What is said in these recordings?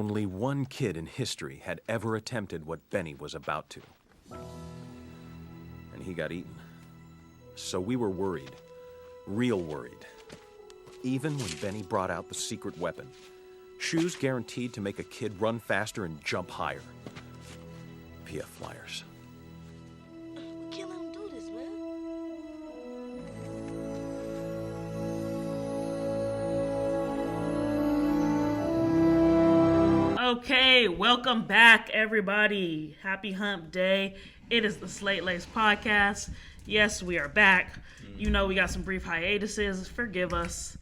Only one kid in history had ever attempted what Benny was about to. And he got eaten. So we were worried. Real worried. Even when Benny brought out the secret weapon. Shoes guaranteed to make a kid run faster and jump higher. PF Flyers. We can't let him do this, man. Okay, welcome back, everybody. Happy Hump Day. It is the Slate Laced podcast. Yes, we are back. You know, we got some brief hiatuses. Forgive us.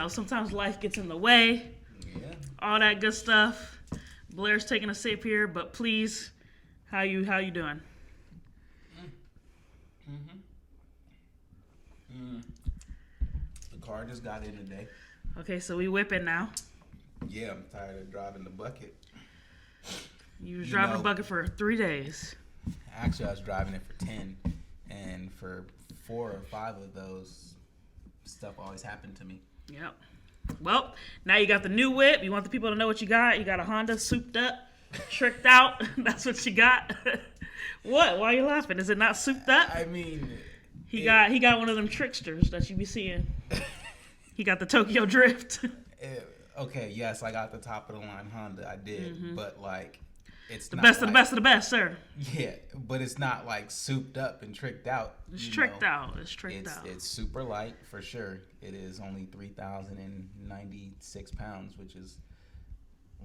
Sometimes life gets in the way. Yeah. All that good stuff. Blair's taking a sip here, but please, how you doing? The car just got in today. Okay, so we whipping now. Yeah, I'm tired of driving the bucket. You was driving a bucket for 3 days. Actually, I was driving it for 10, and for 4 or 5 of those, stuff always happened to me. Yep. Well, now you got the new whip. You want the people to know what you got. You got a Honda souped up, tricked out. That's what you got. What? Why are you laughing? Is it not souped up? I mean... He got one of them tricksters that you be seeing. He got the Tokyo Drift. Okay, yes, I got the top of the line Honda. I did, but like, it's the not best like, of the best of the best, sir. Yeah, but it's not like souped up and tricked out. It's tricked out. It's tricked out. It's super light for sure. It is only 3,096 pounds, which is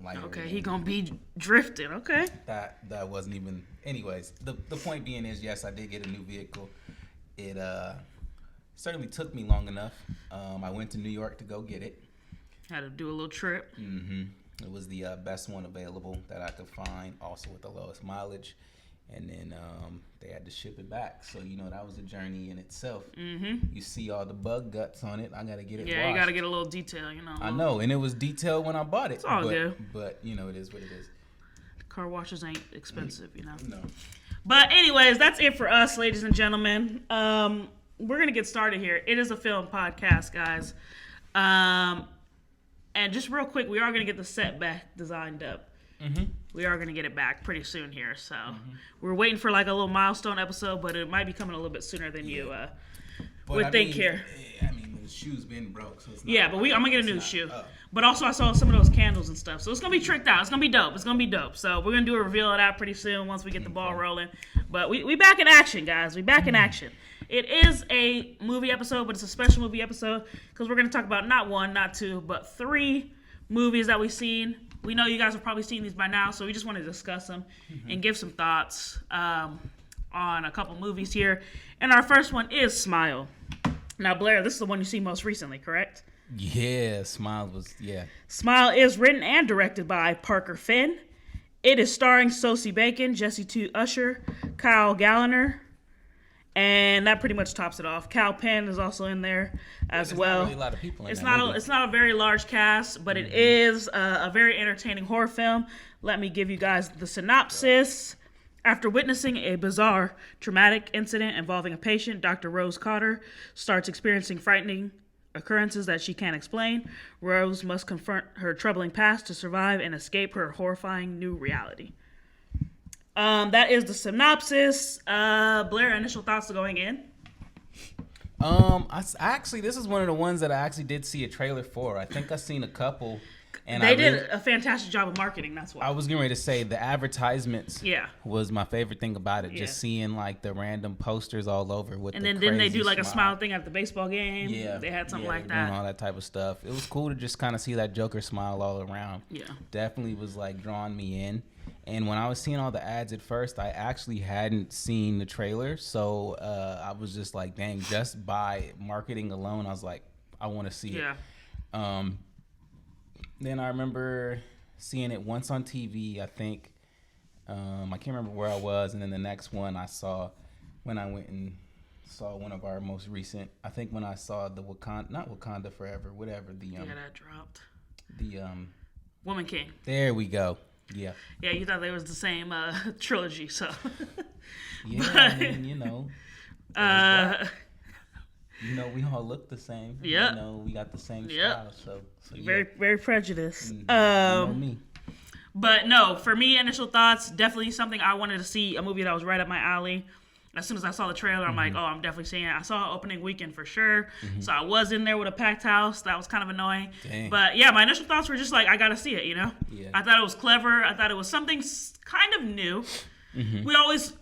lighter. Okay, he gonna be drifting. Okay. That wasn't even. Anyways, the point being is, yes, I did get a new vehicle. It certainly took me long enough. I went to New York to go get it. Had to do a little trip. Mm-hmm. It was the best one available that I could find, also with the lowest mileage. And then they had to ship it back. So, that was a journey in itself. Mm-hmm. You see all the bug guts on it. I got to get it washed. Yeah, you got to get a little detail, I know, and it was detailed when I bought it. It's all good. But, it is what it is. Car washes ain't expensive, No. But anyways, that's it for us, ladies and gentlemen. We're going to get started here. It is a film podcast, guys. And just real quick, we are going to get the set back designed up. Mm-hmm. We are going to get it back pretty soon here. So we're waiting for like a little milestone episode, but it might be coming a little bit sooner than you would think here. I mean, the shoe's been broke, so it's not. Yeah, but I'm going to get a new shoe. But also, I saw some of those candles and stuff. So it's going to be tricked out. It's going to be dope. It's going to be dope. So we're going to do a reveal of that pretty soon once we get the ball rolling. But we back in action, guys. We back in action. It is a movie episode, but it's a special movie episode because we're going to talk about not 1, not 2, but 3 movies that we've seen. We know you guys have probably seen these by now, so we just want to discuss them and give some thoughts on a couple movies here. And our first one is Smile. Now, Blair, this is the one you see most recently, correct? Yeah, Smile was, yeah. Smile is written and directed by Parker Finn. It is starring Sosie Bacon, Jesse T. Usher, Kyle Gallner, and that pretty much tops it off. Cal Penn is also in there as well. Not really a lot of people in it's that not movie. It's not a very large cast, but it is a very entertaining horror film. Let me give you guys the synopsis. After witnessing a bizarre, traumatic incident involving a patient, Dr. Rose Cotter starts experiencing frightening occurrences that she can't explain. Rose must confront her troubling past to survive and escape her horrifying new reality. That is the synopsis. Blair, initial thoughts going in? This is one of the ones that I actually did see a trailer for. I think I've seen a couple. And they did a fantastic job of marketing, that's why. I was getting ready to say the advertisements was my favorite thing about it. Yeah. Just seeing like the random posters all over with and the then didn't they do like smile. a smile thing at the baseball game? Yeah. They had something like doing that. all that type of stuff. It was cool to just kind of see that Joker smile all around. Yeah. Definitely was like drawing me in. And when I was seeing all the ads at first, I actually hadn't seen the trailer. So I was just like, dang, just by marketing alone, I was like, I want to see it. Then I remember seeing it once on TV, I think. I can't remember where I was. And then the next one I saw when I went and saw one of our most recent, I think when I saw the not Wakanda Forever, whatever. That dropped. The Woman King. There we go. Yeah. Yeah, you thought they was the same trilogy, so. Yeah, I mean, we all look the same. Yeah. We got the same style. So very, very prejudiced. You know me. But no, for me, initial thoughts, definitely something I wanted to see, a movie that was right up my alley. As soon as I saw the trailer, I'm like, oh, I'm definitely seeing it. I saw opening weekend for sure. So I was in there with a packed house. That was kind of annoying. Dang. But yeah, my initial thoughts were just like, I got to see it, you know? Yeah. I thought it was clever. I thought it was something kind of new. We always,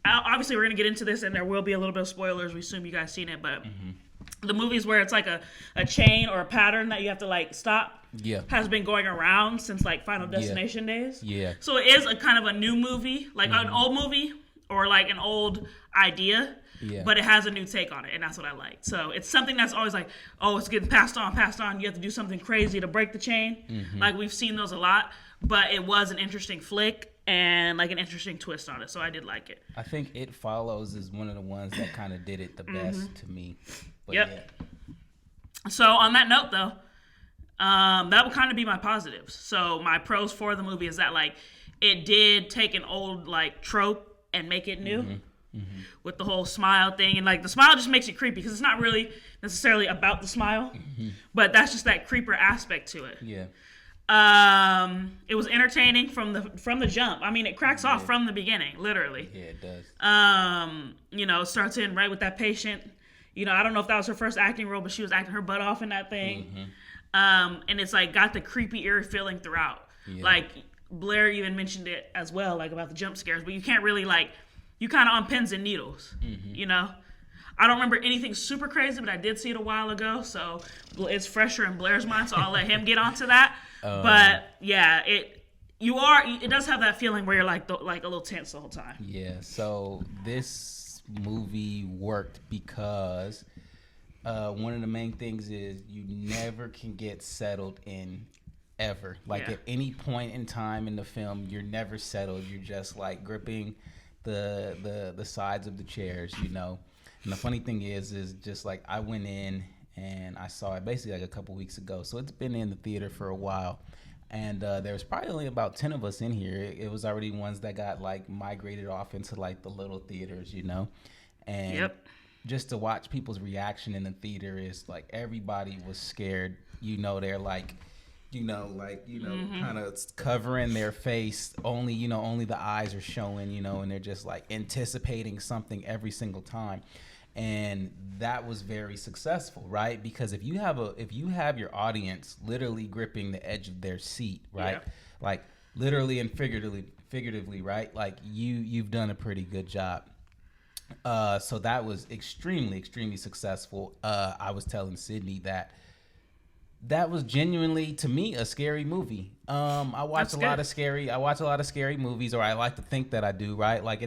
obviously we're going to get into this and there will be a little bit of spoilers. We assume you guys seen it, but the movies where it's like a chain or a pattern that you have to like stop has been going around since like Final Destination days. Yeah. So it is a kind of a new movie, like an old movie or like an old idea, but it has a new take on it, and that's what I like. So it's something that's always like, oh, it's getting passed on. You have to do something crazy to break the chain. Like we've seen those a lot, but it was an interesting flick and like an interesting twist on it, so I did like it. I think It Follows is one of the ones that kind of did it the best to me. But Yep. So on that note, though, that would kind of be my positives. So my pros for the movie is that like it did take an old like trope and make it new with the whole smile thing, and like the smile just makes it creepy because it's not really necessarily about the smile, but that's just that creeper aspect to it. Yeah. It was entertaining from the jump. I mean, it cracks off from the beginning, literally. Yeah, it does. You know, starts in right with that patient. You know, I don't know if that was her first acting role, but she was acting her butt off in that thing. And it's like got the creepy, eerie feeling throughout. Yeah. Like Blair even mentioned it as well, like about the jump scares, but you can't really like, you kind of on pins and needles, you know? I don't remember anything super crazy, but I did see it a while ago, so it's fresher in Blair's mind, so I'll let him get onto that. But yeah, it does have that feeling where you're like a little tense the whole time. Yeah, so this movie worked because one of the main things is you never can get settled in ever. Like at any point in time in the film, you're never settled. You're just like gripping the sides of the chairs, you know. And the funny thing is just like I went in and I saw it basically like a couple weeks ago. So it's been in the theater for a while. And there's probably only about 10 of us in here. It was already ones that got like migrated off into like the little theaters, you know. And just to watch people's reaction in the theater is like everybody was scared. You know, they're like, kind of covering their face. Only the eyes are showing, you know, and they're just like anticipating something every single time. And that was very successful, right? Because if you have your audience literally gripping the edge of their seat, right? Like literally and figuratively, right? Like you've done a pretty good job. So that was extremely successful. I was telling Sydney that was genuinely, to me, a scary movie. I watch a lot of scary movies, or I like to think that I do, right? Like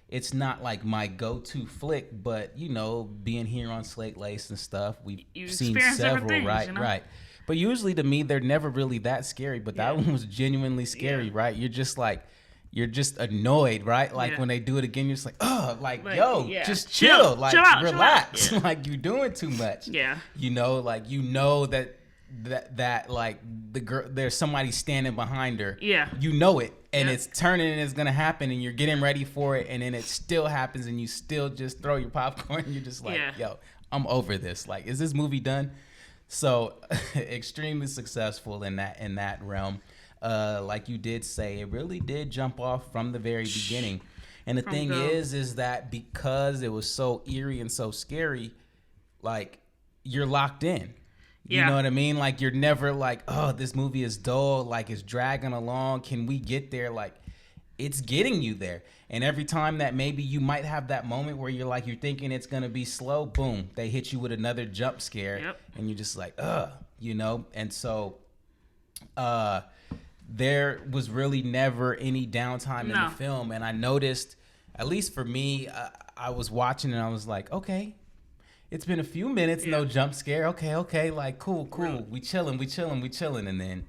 it's not like my go-to flick, but you know, being here on Slate Laced and stuff, we've seen several, things, right? You know? Right. But usually to me, they're never really that scary, but that one was genuinely scary, right? You're just annoyed, right? Like when they do it again, you're just like, oh, like yo, just chill, like chill out, relax, like you're doing too much. Yeah. You know, like you know that like the girl, there's somebody standing behind her. Yeah. You know it, and it's turning, and it's gonna happen, and you're getting ready for it, and then it still happens, and you still just throw your popcorn. And you're just like, yo, I'm over this. Like, is this movie done? So, extremely successful in that realm. Like you did say, it really did jump off from the very beginning. And the thing is that because it was so eerie and so scary, like you're locked in. You know what I mean? Like you're never like, oh, this movie is dull, like it's dragging along. Can we get there? Like it's getting you there. And every time that maybe you might have that moment where you're thinking it's gonna be slow, boom, they hit you with another jump scare, and you're just like, you know. And so, there was really never any downtime in the film. And I noticed, at least for me, I was watching and I was like, okay. It's been a few minutes, no jump scare. Okay, like cool. Really? We chilling, and then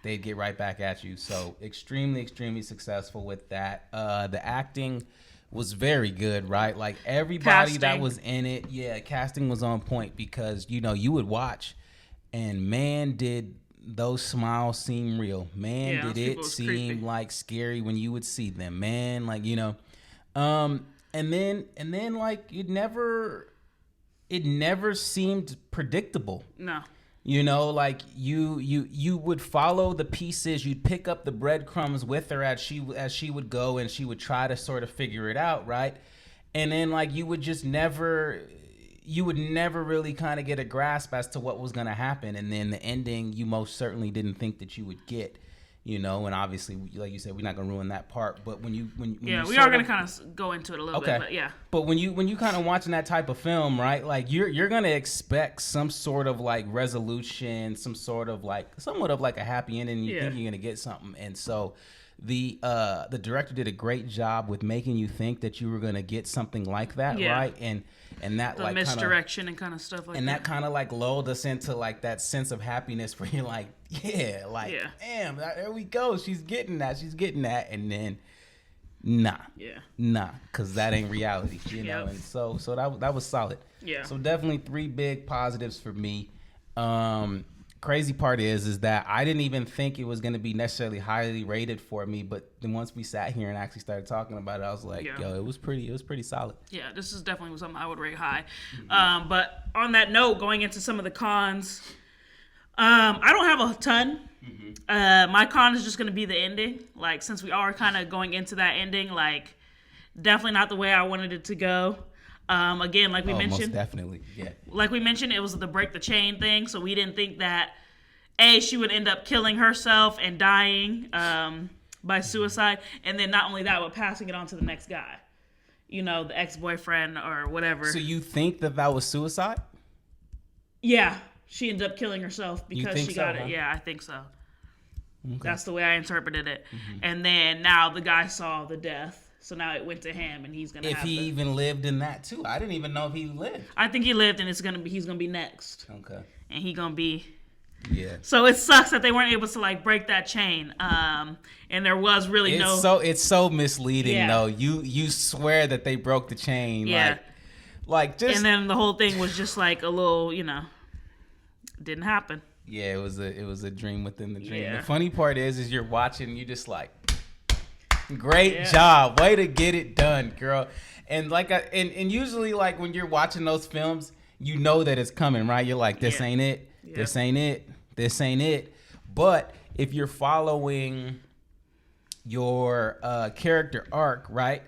they'd get right back at you. So extremely successful with that. The acting was very good, right? Like everybody that was in it, casting was on point because you would watch, and man, did those smiles seem real. Man, did it seem creepy. Like scary when you would see them. Man, like and then like it never seemed predictable. No. You know, like you would follow the pieces, you'd pick up the breadcrumbs with her as she would go, and she would try to sort of figure it out, right? And then like you would never really kind of get a grasp as to what was going to happen, and then the ending you most certainly didn't think that you would get. You know, and obviously, like you said, we're not gonna ruin that part. But when you we are gonna kind of go into it a little bit. But yeah. But when you kind of watching that type of film, right? Like you're gonna expect some sort of like resolution, some sort of like somewhat of like a happy ending. You think you're gonna get something, and so the director did a great job with making you think that you were gonna get something like that, right? And that the like misdirection and kind of stuff like that. And that kind of like lulled us into like that sense of happiness where you're like, damn, there we go. She's getting that. And then, nah, because that ain't reality, you know? And so that was solid. Yeah. So definitely 3 big positives for me. Crazy part is that I didn't even think it was going to be necessarily highly rated for me, but then once we sat here and actually started talking about it, I was like, yo, it was pretty solid. Yeah, this is definitely something I would rate high. But on that note, going into some of the cons, I don't have a ton. My con is just going to be the ending. Like, since we are kind of going into that ending, like, definitely not the way I wanted it to go. Again, like we mentioned, most definitely, yeah. Like we mentioned, it was the break the chain thing, so we didn't think that she would end up killing herself and dying by suicide, and then not only that, but passing it on to the next guy, you know, the ex-boyfriend or whatever. So you think that was suicide? Yeah, she ended up killing herself because she got it. Huh? Yeah, I think so. Okay. That's the way I interpreted it. And then now the guy saw the death. So now it went to him, and he's gonna. If he even lived in that too, I didn't even know if he lived. I think he lived, and he's gonna be next. Okay. And he gonna be. Yeah. So it sucks that they weren't able to like break that chain. And there was really it's so misleading though. You swear that they broke the chain. Yeah. Like just. And then the whole thing was just like a little, didn't happen. Yeah, it was a dream within the dream. Yeah. The funny part is you're watching, you just like. Great job. Way to get it done, girl. And like and usually like when you're watching those films, you know that it's coming, right? You're like, this ain't it. Yep. This ain't it. This ain't it. But if you're following your character arc, right?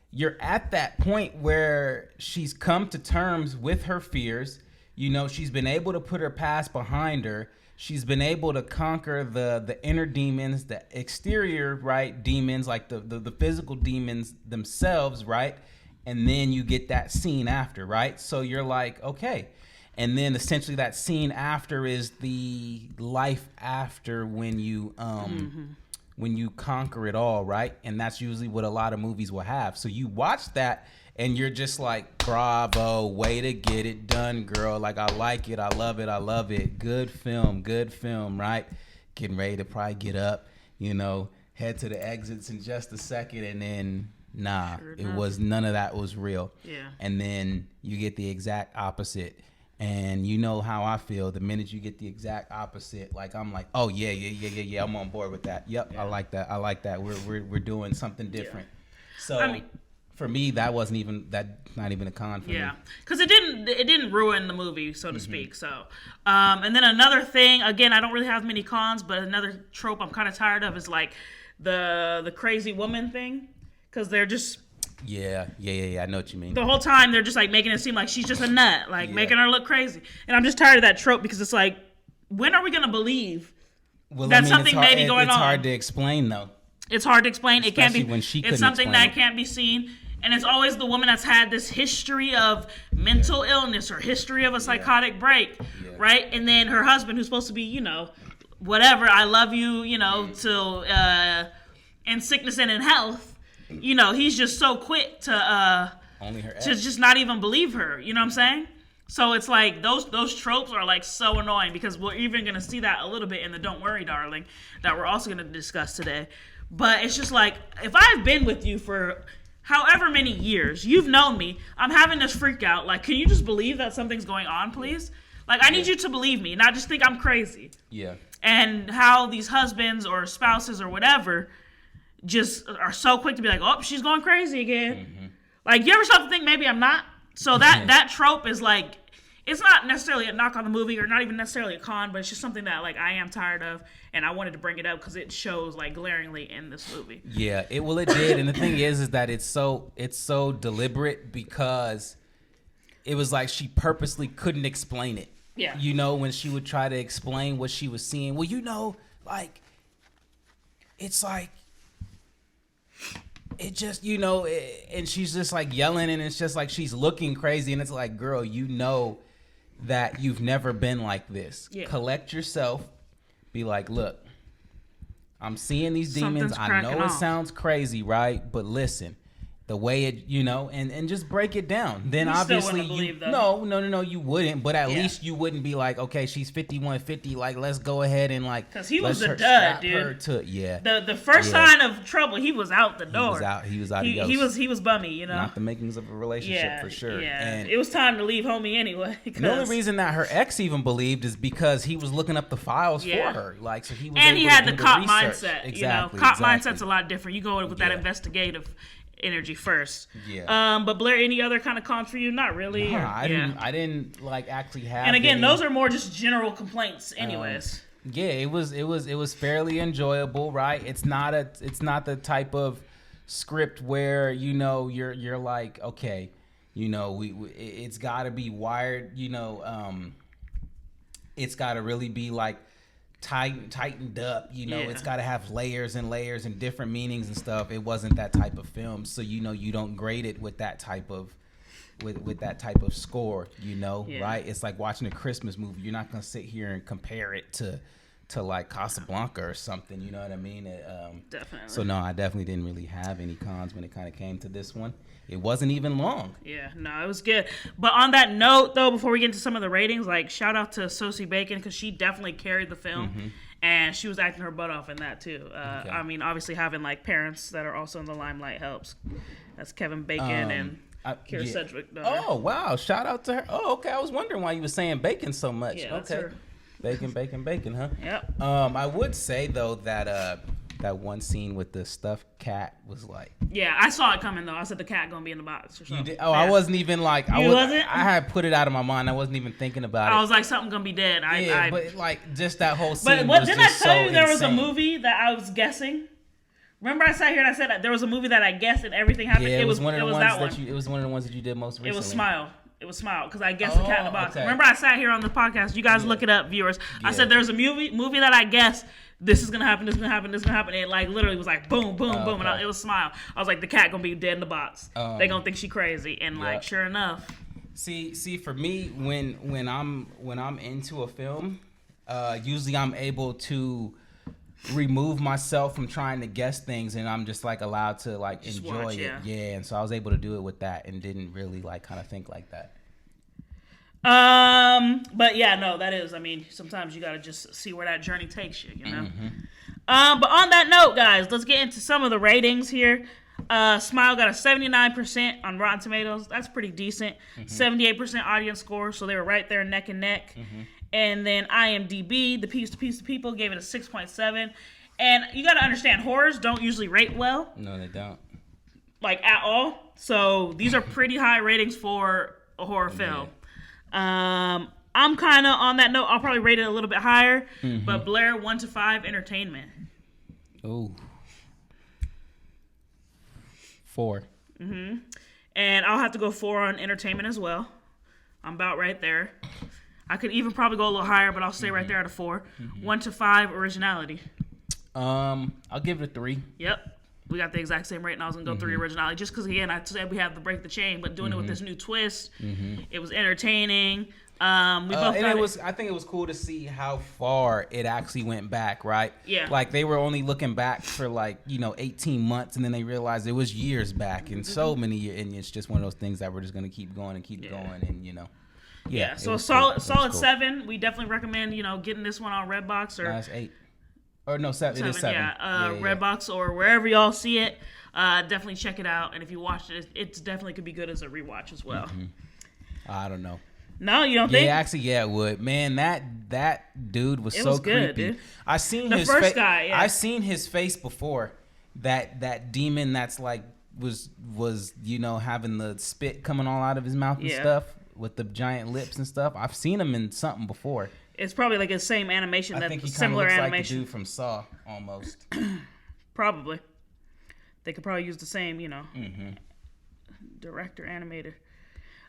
You're at that point where she's come to terms with her fears. You know, she's been able to put her past behind her. She's been able to conquer the inner demons, the exterior, right, demons, like the physical demons themselves, right? And then you get that scene after, right? So you're like, okay. And then essentially that scene after is the life after when you conquer it all, right? And that's usually what a lot of movies will have. So you watch that and you're just like, bravo, way to get it done, girl. Like, I like it. I love it. Good film, right? Getting ready to probably get up, head to the exits in just a second. And then, none of that was real. Yeah. And then you get the exact opposite. And you know how I feel. The minute you get the exact opposite, like, I'm like, oh, yeah, I'm on board with that. Yep, yeah. I like that. We're doing something different. Yeah. So... for me, not even a con for me. Yeah, because it didn't ruin the movie, so to speak. So, and then another thing, again, I don't really have many cons, but another trope I'm kind of tired of is like the crazy woman thing, because they're just yeah. I know what you mean. The whole time they're just like making it seem like she's just a nut, like making her look crazy, and I'm just tired of that trope because it's like, when are we gonna believe that something may be going on? It's hard to explain though. It's hard to explain. Especially it can't be. When she it's something that can't be seen. And it's always the woman that's had this history of mental illness or history of a psychotic break, right? And then her husband, who's supposed to be, whatever, I love you, till in sickness and in health, he's just so quick to just not even believe her. You know what I'm saying? So it's like those tropes are like so annoying because we're even gonna see that a little bit in the Don't Worry, Darling, that we're also gonna discuss today. But it's just like, if I've been with you for however many years, you've known me, I'm having this freak out. Like, can you just believe that something's going on, please? Like, I need you to believe me, not just think I'm crazy. Yeah. And how these husbands or spouses or whatever just are so quick to be like, oh, she's going crazy again. Mm-hmm. Like, you ever start to think maybe I'm not? So that trope is like, it's not necessarily a knock on the movie or not even necessarily a con, but it's just something that like I am tired of, and I wanted to bring it up because it shows like glaringly in this movie. Yeah, it did, and the thing is that it's so deliberate because it was like she purposely couldn't explain it. Yeah. You know, when she would try to explain what she was seeing, well, you know, like it's like it just, you know, and she's just like yelling, and it's just like she's looking crazy, and it's like, girl, you know that you've never been like this. Yeah. Collect yourself. Be like, look, I'm seeing these demons. I know it sounds crazy, right? But listen, the way it, you know, and just break it down. Then obviously, no, you wouldn't. But at least you wouldn't be like, okay, she's 5150. Like, let's go ahead and like, because he was a dud, dude. The first sign of trouble, he was out the door. He was out. He was bummy, you know. Not the makings of a relationship for sure. Yeah, and it was time to leave homie anyway. The only reason that her ex even believed is because he was looking up the files for her. Like, so he was. And he had the cop mindset. Exactly, you know, cop mindset's a lot different. You go with that investigative energy first. Yeah. But Blair, any other kind of cons for you? Not really. No, I didn't like actually have. And again, those are more just general complaints, anyways. Yeah, it was fairly enjoyable, right? It's not the type of script where, you know, you're like, okay, you know, it's got to be wired, you know, it's got to really be like tightened up, you know. It's got to have layers and layers and different meanings and stuff. It wasn't that type of film, so you know you don't grade it with that type of with that type of score, you know, right? It's like watching a Christmas movie. You're not gonna sit here and compare it to like Casablanca or something, you know what I mean? Definitely. So no, I definitely didn't really have any cons when it kind of came to this one. It wasn't even long. Yeah, no, it was good. But on that note, though, before we get into some of the ratings, like, shout out to Sosie Bacon, because she definitely carried the film. And she was acting her butt off in that, too. I mean, obviously having, like, parents that are also in the limelight helps. That's Kevin Bacon and Kira Sedgwick. Oh, wow. Shout out to her. Oh, okay. I was wondering why you were saying bacon so much. Yeah, that's her. Bacon, huh? Yep. I would say, though, that that one scene with the stuffed cat was like... Yeah, I saw it coming, though. I said the cat gonna be in the box or something. You did? Oh, yeah. I wasn't even like... I had put it out of my mind. I wasn't even thinking about it. I was like, something gonna be dead. But like, just that whole scene But was didn't I tell you there was insane. a movie that I was guessing? Remember I sat here and I said that there was a movie that I guessed and everything happened? Yeah, it was one of the ones that one. It was one of the ones that you did most recently. It was Smile, because I guessed the cat in the box. Okay. Remember I sat here on the podcast. You guys look it up, viewers. I said there's a movie that I guessed. This is gonna happen. This is gonna happen. This is gonna happen. And it like literally was like boom, boom, boom, and it was Smile. I was like, the cat gonna be dead in the box. They gonna think she crazy, and like sure enough. See, for me, when I'm into a film, usually I'm able to remove myself from trying to guess things, and I'm just like allowed to like just enjoy it. Yeah, and so I was able to do it with that, and didn't really like kind of think like that. But yeah, no, that is, I mean, sometimes you gotta just see where that journey takes you, you know? But on that note, guys, let's get into some of the ratings here. Smile got a 79% on Rotten Tomatoes. That's pretty decent. 78% audience score, so they were right there neck and neck. And then IMDb, the Piece to People, gave it a 6.7. And you gotta understand, horrors don't usually rate well. No, they don't. Like, at all. So these are pretty high ratings for a horror film. I'm kind of on that note. I'll probably rate it a little bit higher, but Blair 1 to 5 entertainment. Oh, 4. And I'll have to go 4 on entertainment as well. I'm about right there. I could even probably go a little higher, but I'll stay right there at a 4. 1 to 5 originality. I'll give it a 3. Yep. We got the exact same rate, and I was going to go 3 originality. Just because, again, I said we have to break the chain, but doing it with this new twist, it was entertaining. I think it was cool to see how far it actually went back, right? Yeah. Like, they were only looking back for, 18 months, and then they realized it was years back, and so many years, and it's just one of those things that we're just going to keep going and keep going, and, Yeah, so a solid 7. We definitely recommend, getting this one on Redbox or... That's 8. Or no, 7. It is 7. Redbox or wherever y'all see it. Definitely check it out. And if you watched it, it definitely could be good as a rewatch as well. I don't know. No, you don't think? Yeah, actually, it would. Man, that dude was so good, creepy. dude. I seen the his first guy. Yeah. I seen his face before. That demon that's like was having the spit coming all out of his mouth and stuff. with the giant lips and stuff. I've seen him in something before. It's probably like the same animation. I think he similar looks animation. like the dude from Saw almost. Probably. They could probably use the same, director, animator.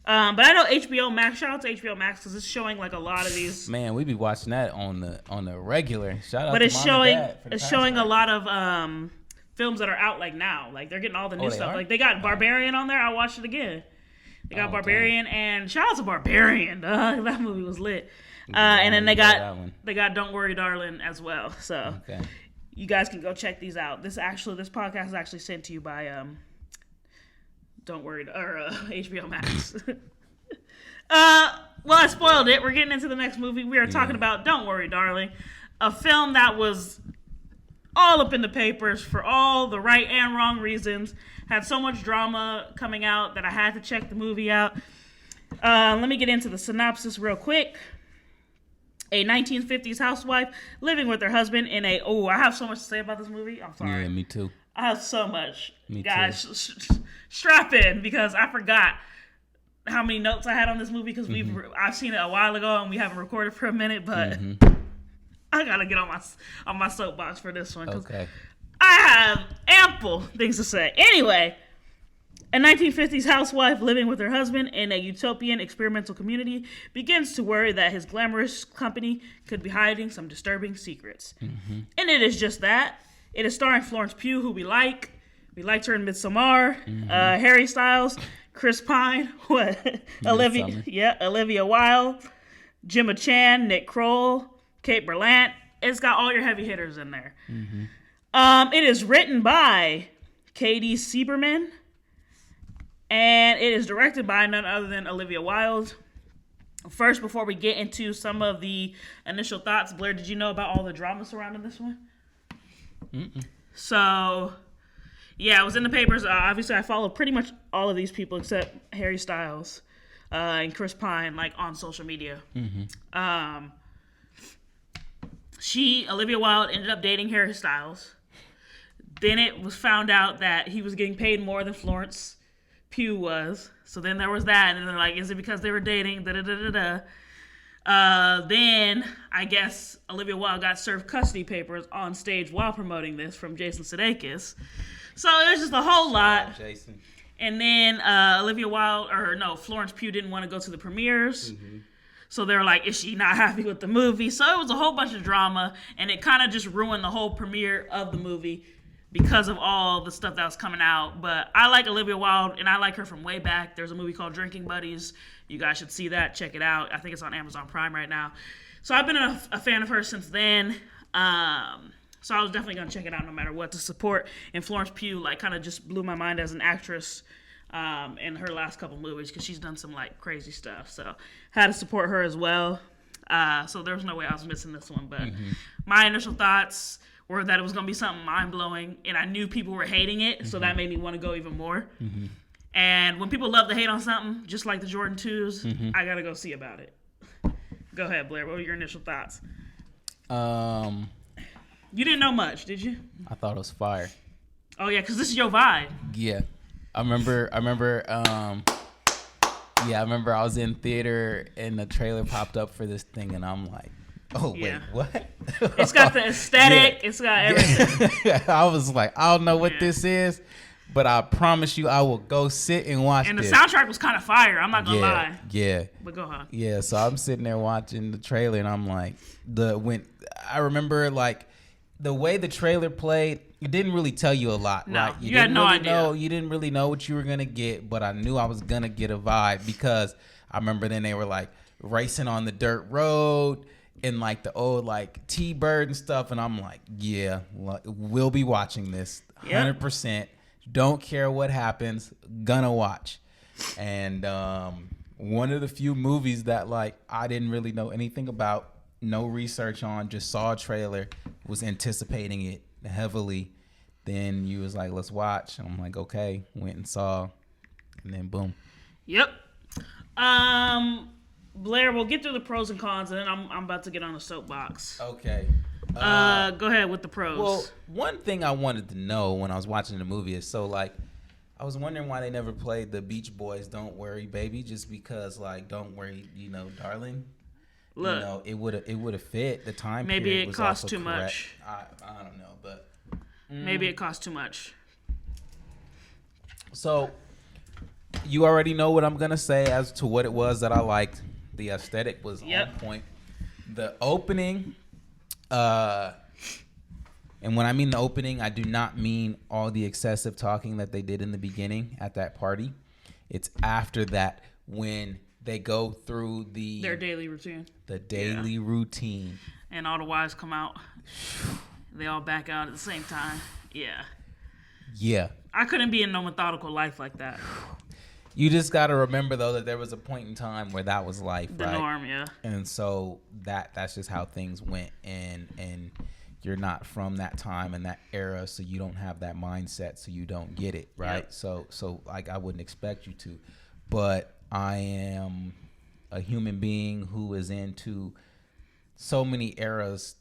But I know HBO Max. Shout out to HBO Max because it's showing like a lot of these. Man, we be watching that on the regular. Shout out. But to it's Mom showing and Dad for the it's showing a password. lot of films that are out like now. Like they're getting all the new they stuff. are? Like they got Barbarian on there. I watched it again. They got Oh, Barbarian and shout out to Barbarian. That movie was lit. And then they got Don't Worry Darling as well. So you guys can go check these out. This podcast is actually sent to you by Don't Worry or HBO Max. Well, I spoiled it. We're getting into the next movie. We are talking about Don't Worry Darling, a film that was all up in the papers for all the right and wrong reasons. Had so much drama coming out that I had to check the movie out. Let me get into the synopsis real quick. A 1950s housewife living with her husband in a... Oh, I have so much to say about this movie. I'm sorry. Yeah, me too. I have so much. Me Guys, too. strap in because I forgot how many notes I had on this movie because I've seen it a while ago and we haven't recorded for a minute, but I gotta get on my soapbox for this one. Okay. I have ample things to say. Anyway, a 1950s housewife living with her husband in a utopian experimental community begins to worry that his glamorous company could be hiding some disturbing secrets. And it is just that. It is starring Florence Pugh, who we like. We liked her in Midsommar. Harry Styles, Chris Pine, Olivia Wilde, Gemma Chan, Nick Kroll, Kate Berlant. It's got all your heavy hitters in there. It is written by Katie Sieberman, and it is directed by none other than Olivia Wilde. First, before we get into some of the initial thoughts, Blair, did you know about all the drama surrounding this one? So, yeah, it was in the papers. Obviously, I follow pretty much all of these people except Harry Styles and Chris Pine, like on social media. Olivia Wilde ended up dating Harry Styles. Then it was found out that he was getting paid more than Florence Pugh was. So then there was that, and they're like, is it because they were dating? Then I guess Olivia Wilde got served custody papers on stage while promoting this from Jason Sudeikis. So it was just a whole lot. Jason. And then Florence Pugh didn't want to go to the premieres. So they were like, is she not happy with the movie? So it was a whole bunch of drama, and it kind of just ruined the whole premiere of the movie because of all the stuff that was coming out. But I like Olivia Wilde, and I like her from way back. There's a movie called Drinking Buddies. You guys should see that. Check it out. I think it's on Amazon Prime right now. So I've been a fan of her since then. So I was definitely going to check it out no matter what to support. And Florence Pugh kind of just blew my mind as an actress in her last couple movies because she's done some crazy stuff. So had to support her as well. So there was no way I was missing this one. But my initial thoughts were that it was going to be something mind-blowing, and I knew people were hating it, so that made me want to go even more. And when people love to hate on something, just like the Jordan 2s, I got to go see about it. Go ahead, Blair. What were your initial thoughts? You didn't know much, did you? I thought it was fire. Oh, yeah, because this is your vibe. Yeah. I remember I was in theater and the trailer popped up for this thing and I'm like, oh, wait, what? It's got the aesthetic. It's got everything. I was like, I don't know what this is, but I promise you I will go sit and watch it. And the soundtrack was kind of fire. I'm not going to lie. Yeah. But go on. Yeah, so I'm sitting there watching the trailer and I'm like, I remember the way the trailer played, it didn't really tell you a lot. No, right? you had no idea. You didn't really know what you were going to get, but I knew I was going to get a vibe because I remember then they were racing on the dirt road and the old T-Bird and stuff. And I'm like, yeah, we'll be watching this 100%. Don't care what happens. Gonna watch. And one of the few movies that I didn't really know anything about, no research on, just saw a trailer, was anticipating it heavily. Then you was like, let's watch. And I'm like, okay. Went and saw, and then boom. Yep. Blair, we'll get through the pros and cons, and then I'm about to get on a soapbox. Okay. Go ahead with the pros. Well, one thing I wanted to know when I was watching the movie is I was wondering why they never played the Beach Boys' "Don't Worry, Baby," just because, like, "Don't Worry, Darling." Look, it would have fit the time. Maybe period it was cost also too correct. much. I don't know, but maybe it cost too much. So you already know what I'm gonna say as to what it was that I liked. The aesthetic was on point. The opening, and when I mean the opening, I do not mean all the excessive talking that they did in the beginning at that party. It's after that when they go through their daily routine. The daily routine. And all the wives come out. They all back out at the same time. Yeah. Yeah. I couldn't be in no methodical life like that. You just got to remember, though, that there was a point in time where that was life, the right? norm, yeah. And so that's just how things went. And you're not from that time and that era, so you don't have that mindset, so you don't get it, right? Yep. So like, I wouldn't expect you to. But I am a human being who is into so many eras,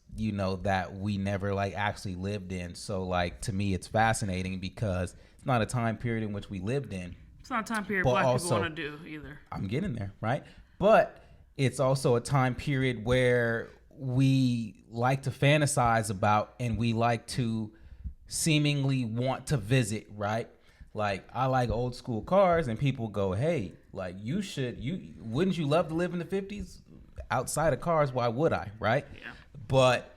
that we never like actually lived in. So like, to me, it's fascinating because it's not a time period in which we lived in. It's not a time period black people want to do either. I'm getting there, right? But it's also a time period where we like to fantasize about and we like to seemingly want to visit, right? Like, I like old school cars, and people go, hey, like, wouldn't you love to live in the 50s? Outside of cars, why would I, right? Yeah. But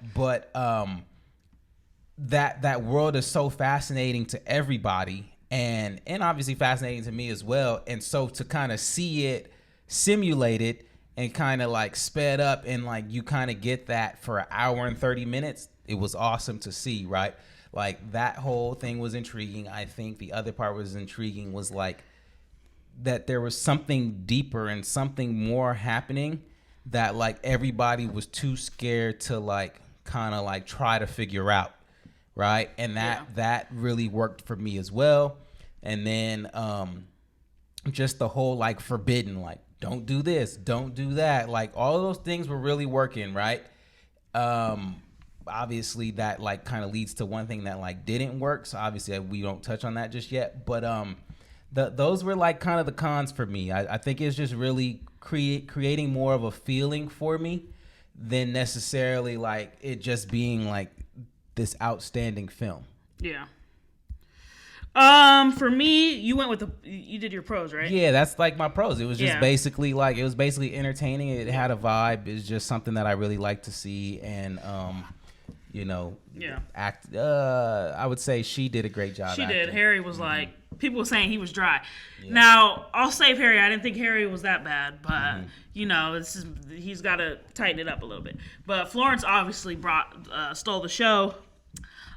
that world is so fascinating to everybody, and obviously fascinating to me as well. And so to kind of see it simulated and kind of like sped up, and like you kind of get that for an hour and 30 minutes, it was awesome to see, right? Like, that whole thing was intriguing. I think the other part was intriguing was like that there was something deeper and something more happening that like everybody was too scared to like kind of like try to figure out, right? And that really worked for me as well. And then just the whole like forbidden, like, don't do this, don't do that, like all of those things were really working, right? Obviously that like kind of leads to one thing that like didn't work, so obviously we don't touch on that just yet, but those were like kind of the cons for me. I think it's just really creating more of a feeling for me than necessarily like it just being like this outstanding film. Yeah. For me, you did your pros, right? Yeah, that's like my pros. It was just basically entertaining. It had a vibe. It's just something that I really like to see, and I would say she did a great job. She acting. did. Harry was like, people were saying he was dry. Yeah. Now, I'll save Harry. I didn't think Harry was that bad, but he's got to tighten it up a little bit. But Florence obviously stole the show.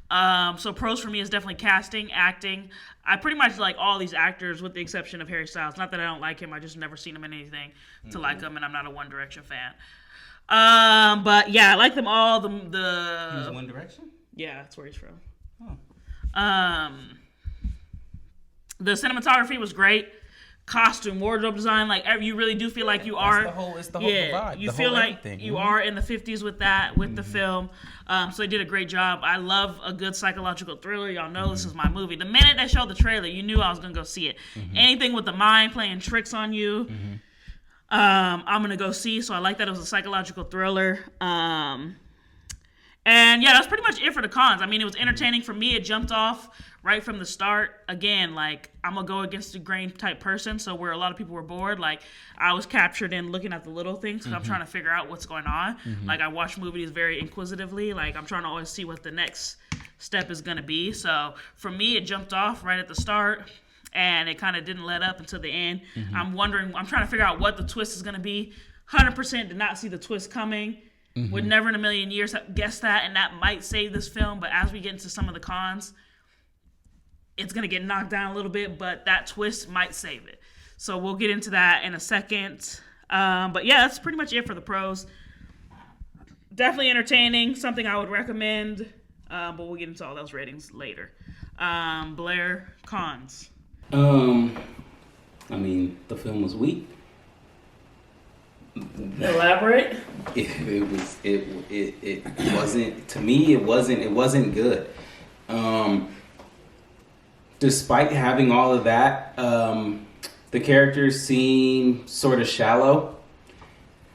So pros for me is definitely casting, acting. I pretty much like all these actors with the exception of Harry Styles. Not that I don't like him. I just never seen him in anything to like him, and I'm not a One Direction fan. But yeah, I like them all. He was One Direction? Yeah, that's where he's from. Oh. The cinematography was great. Costume, wardrobe design, like you really do feel like you are. It's the whole vibe. You feel like you are in the 50s with the film. So they did a great job. I love a good psychological thriller. Y'all know this is my movie. The minute they showed the trailer, you knew I was gonna go see it. Anything with the mind playing tricks on you, I'm gonna go see. So I like that it was a psychological thriller. And yeah, that's pretty much it for the cons. I mean, it was entertaining for me. It jumped off right from the start. Again, like, I'm a go against the grain type person, so where a lot of people were bored, like, I was captured in looking at the little things because I'm trying to figure out what's going on. Like, I watch movies very inquisitively. Like, I'm trying to always see what the next step is going to be. So for me, it jumped off right at the start, and it kind of didn't let up until the end. I'm trying to figure out what the twist is going to be. 100% did not see the twist coming. Would never in a million years have guessed that, and that might save this film. But as we get into some of the cons, it's going to get knocked down a little bit, but that twist might save it. So we'll get into that in a second. But yeah, that's pretty much it for the pros. Definitely entertaining, something I would recommend, but we'll get into all those ratings later. Blair, cons. I mean, the film was weak. Elaborate. It wasn't, to me, it wasn't good. despite having all of that, the characters seem sort of shallow.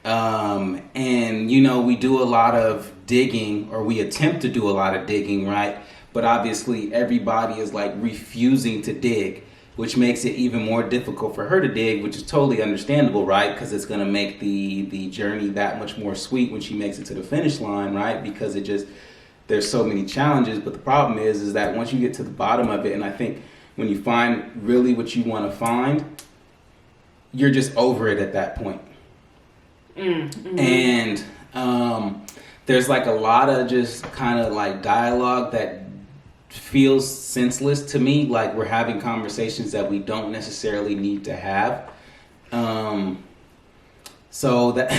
And, you know, we do a lot of digging, or we attempt to do a lot of digging, right? But obviously everybody is like refusing to dig, which makes it even more difficult for her to dig, which is totally understandable, right? Because it's going to make the journey that much more sweet when she makes it to the finish line, right? Because there's so many challenges. But the problem is that once you get to the bottom of it, and I think when you find really what you want to find, you're just over it at that point. Mm-hmm. And there's like a lot of just kind of like dialogue that feels senseless to me, like we're having conversations that we don't necessarily need to have. So that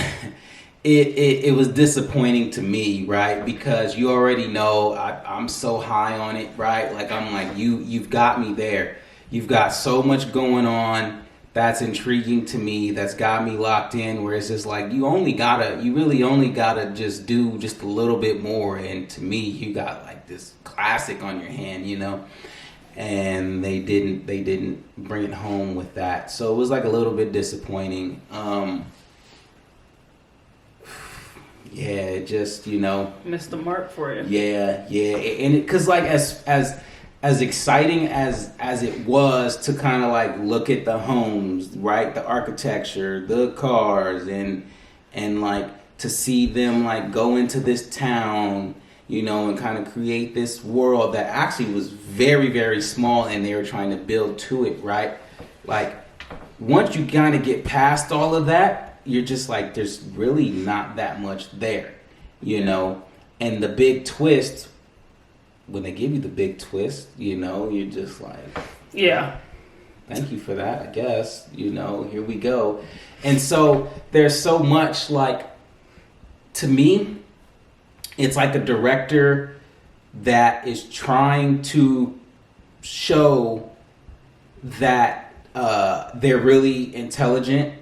it was disappointing to me, right? Because you already know I'm so high on it, right? Like I'm like, you've got me there. You've got so much going on that's intriguing to me, that's got me locked in, where it's just like you really only gotta just do just a little bit more. And to me, you got like this classic on your hand, you know, and they didn't bring it home with that. So it was like a little bit disappointing. Yeah, it just, you know, missed the mark for you. Yeah, and because like as exciting as it was to kind of like look at the homes, right, the architecture, the cars, and like to see them like go into this town, you know, and kind of create this world that actually was very, very small, and they were trying to build to it, right? Like once you kind of get past all of that, you're just like, there's really not that much there, you know. And the big twist, when they give you the big twist, you know, you're just like, yeah, thank you for that, I guess, you know, here we go. And so there's so much, like, to me, it's like a director that is trying to show that they're really intelligent.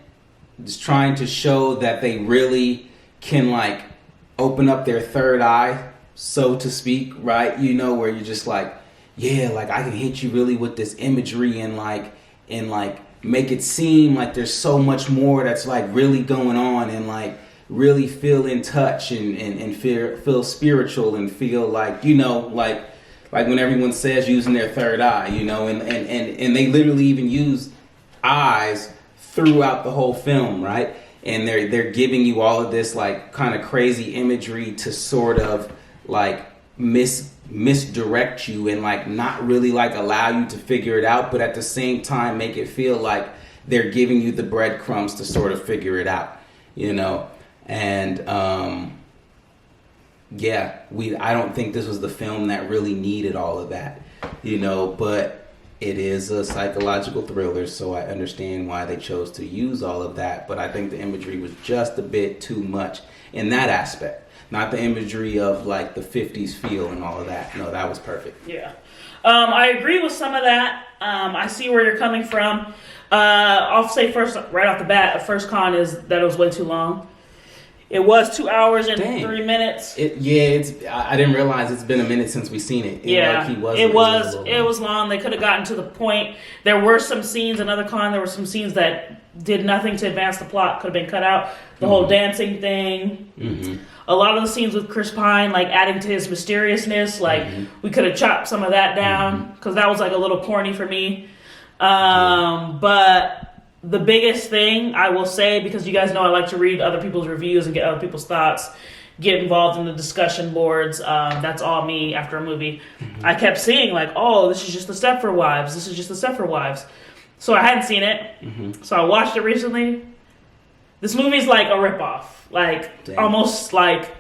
It's trying to show that they really can like open up their third eye, so to speak, right? You know, where you're just like, yeah, like I can hit you really with this imagery and like make it seem like there's so much more that's like really going on, and like really feel in touch and feel spiritual and feel like, you know, like when everyone says using their third eye, you know, and they literally even use eyes throughout the whole film, right? And they're giving you all of this like kind of crazy imagery to sort of like misdirect you and like not really like allow you to figure it out, but at the same time make it feel like they're giving you the breadcrumbs to sort of figure it out, you know. And I don't think this was the film that really needed all of that, you know, but it is a psychological thriller, so I understand why they chose to use all of that. But I think the imagery was just a bit too much in that aspect. Not the imagery of like the 50s feel and all of that. No, that was perfect. Yeah. I agree with some of that. I see where you're coming from. I'll say first, right off the bat, the first con is that it was way too long. It was 2 hours and 3 minutes. I didn't realize it's been a minute since we've seen it. It was long. They could have gotten to the point. There were some scenes, another con, there were some scenes that did nothing to advance the plot, could have been cut out. The whole dancing thing. Mm-hmm. A lot of the scenes with Chris Pine, like adding to his mysteriousness, like we could have chopped some of that down, because that was like a little corny for me. But the biggest thing I will say, because you guys know I like to read other people's reviews and get other people's thoughts, get involved in the discussion boards. That's all me after a movie. Mm-hmm. I kept seeing like, oh, this is just the Stepford Wives. This is just the Stepford Wives. So I hadn't seen it. Mm-hmm. So I watched it recently. This movie's like a ripoff. Like almost like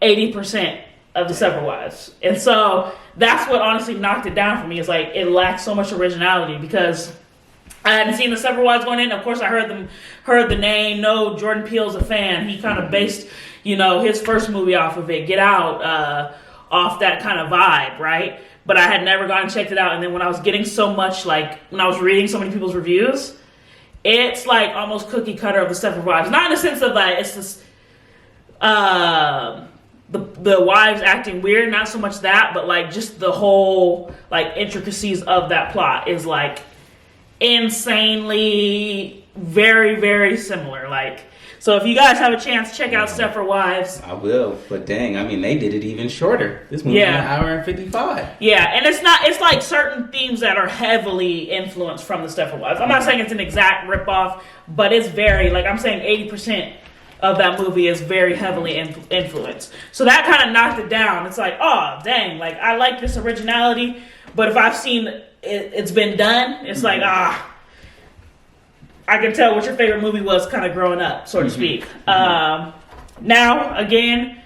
80% of the Stepford Wives. And so that's what honestly knocked it down for me. Is like it lacked so much originality, because I hadn't seen the Stepford Wives going in. Of course, I heard the name. No, Jordan Peele's a fan. He kind of based, you know, his first movie off of it, Get Out, off that kind of vibe, right? But I had never gone and checked it out. And then when I was getting so much, like, when I was reading so many people's reviews, it's like almost cookie cutter of the Stepford Wives. Not in the sense of like, it's this, the wives acting weird, not so much that, but like just the whole like intricacies of that plot is like insanely very, very similar. Like, so if you guys have a chance, check out Stepford Wives. I will, but dang, I mean, they did it even shorter. This movie an hour and 55. Yeah, and it's like certain themes that are heavily influenced from the Stepford Wives. I'm not saying it's an exact ripoff, but it's very, like I'm saying 80% of that movie is very heavily influenced. So that kind of knocked it down. It's like, oh, dang, like I like this originality, but if I've seen it's been done, it's like, I can tell what your favorite movie was kind of growing up, so to speak. Now, again,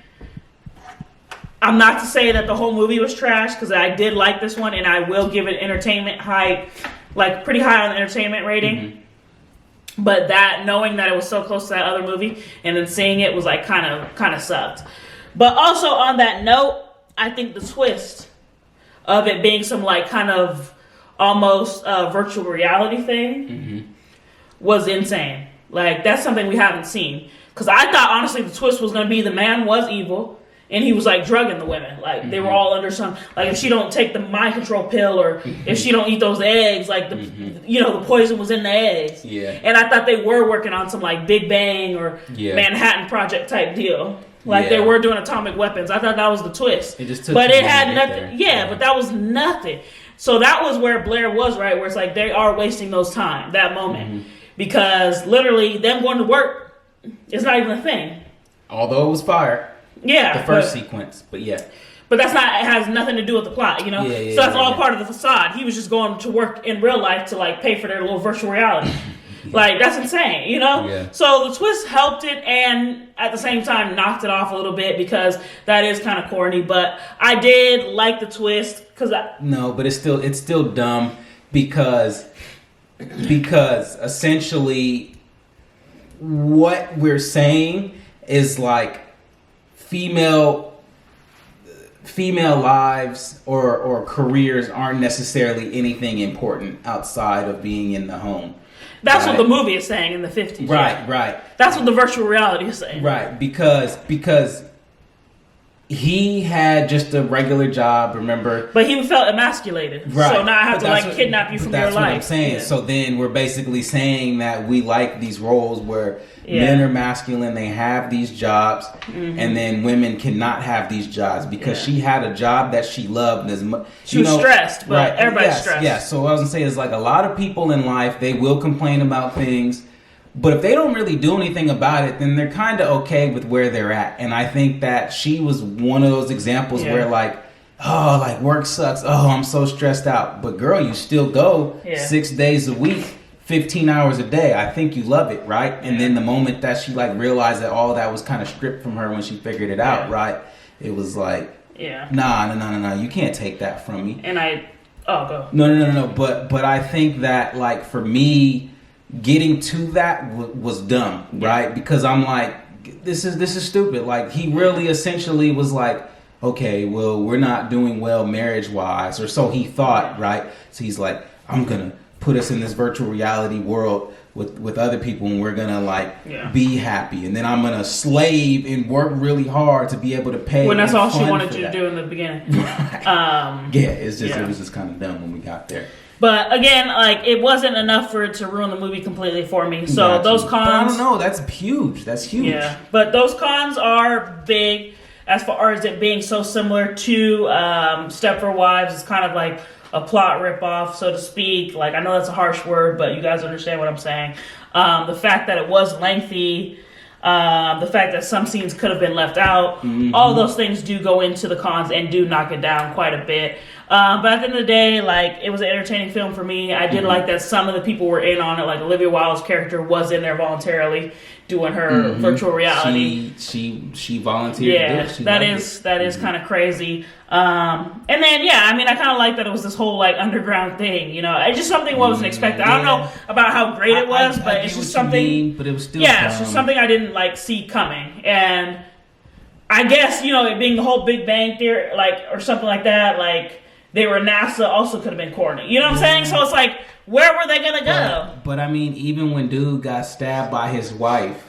I'm not to say that the whole movie was trash, because I did like this one, and I will give it entertainment high, like pretty high on the entertainment rating. But that, knowing that it was so close to that other movie, and then seeing it was like kind of sucked. But also on that note, I think the twist of it being some like kind of almost virtual reality thing was insane. Like, that's something we haven't seen. Because I thought, honestly, the twist was going to be the man was evil, and he was, like, drugging the women. Like, they were all under some... Like, if she don't take the mind control pill, or if she don't eat those eggs, like, the the poison was in the eggs. Yeah. And I thought they were working on some, like, Big Bang or Manhattan Project type deal. Like, they were doing atomic weapons. I thought that was the twist. It just took but it had nothing... Yeah, but that was nothing. So that was where Blair was, right? Where it's like, they are wasting those time, that moment. Because literally, them going to work is not even a thing. Although it was fire. Yeah. The first sequence, but yeah. But it has nothing to do with the plot, you know? So that's all part of the facade. He was just going to work in real life to, like, pay for their little virtual reality. Like, that's insane, you know? Yeah. So the twist helped it, and at the same time knocked it off a little bit, because that is kind of corny. But I did like the twist, No, but it's still dumb, because essentially what we're saying is like female lives or careers aren't necessarily anything important outside of being in the home. That's what the movie is saying in the 50s. Right. That's what the virtual reality is saying. Right, because he had just a regular job, remember? But he felt emasculated. Right. So now I have to kidnap you from your life. That's what I'm saying. Yeah. So then we're basically saying that we like these roles where men are masculine, they have these jobs, and then women cannot have these jobs because she had a job that she loved. She was stressed, but everybody's stressed. Yeah, so what I was going to say is like a lot of people in life, they will complain about things, but if they don't really do anything about it, then they're kind of okay with where they're at. And I think that she was one of those examples where like, oh, like work sucks. Oh, I'm so stressed out. But girl, you still go 6 days a week, 15 hours a day. I think you love it, right? And then the moment that she like realized that all that was kind of stripped from her when she figured it out, right? It was like, nah, you can't take that from me. And go. No. But I think that like for me, getting to that was dumb, right? Because I'm like, this is stupid. Like he really essentially was like, okay, well, we're not doing well marriage-wise, or so he thought, right? So he's like, I'm gonna put us in this virtual reality world with other people, and we're gonna like be happy, and then I'm gonna slave and work really hard to be able to pay. When that's all she wanted you to do in the beginning. It was just kind of dumb when we got there. But again, like it wasn't enough for it to ruin the movie completely for me. So those cons. But I don't know. That's huge. Yeah, but those cons are big as far as it being so similar to Stepford Wives. It's kind of like a plot ripoff, so to speak. Like I know that's a harsh word, but you guys understand what I'm saying. The fact that it was lengthy. The fact that some scenes could have been left out, all those things do go into the cons and do knock it down quite a bit. But at the end of the day, like it was an entertaining film for me. I did like that some of the people were in on it. Like Olivia Wilde's character was in there voluntarily doing her virtual reality. She volunteered. Yeah, that is kind of crazy. And then I mean, I kind of like that it was this whole like underground thing. You know, it's just something I wasn't expecting. I don't know about how great it was, but it's just something. But it was still it's just something I didn't like see coming. And I guess it being the whole Big Bang Theory, like or something like that, like. They were NASA also could have been corny. You know what I'm saying? So it's like, where were they going to go? But I mean, even when dude got stabbed by his wife,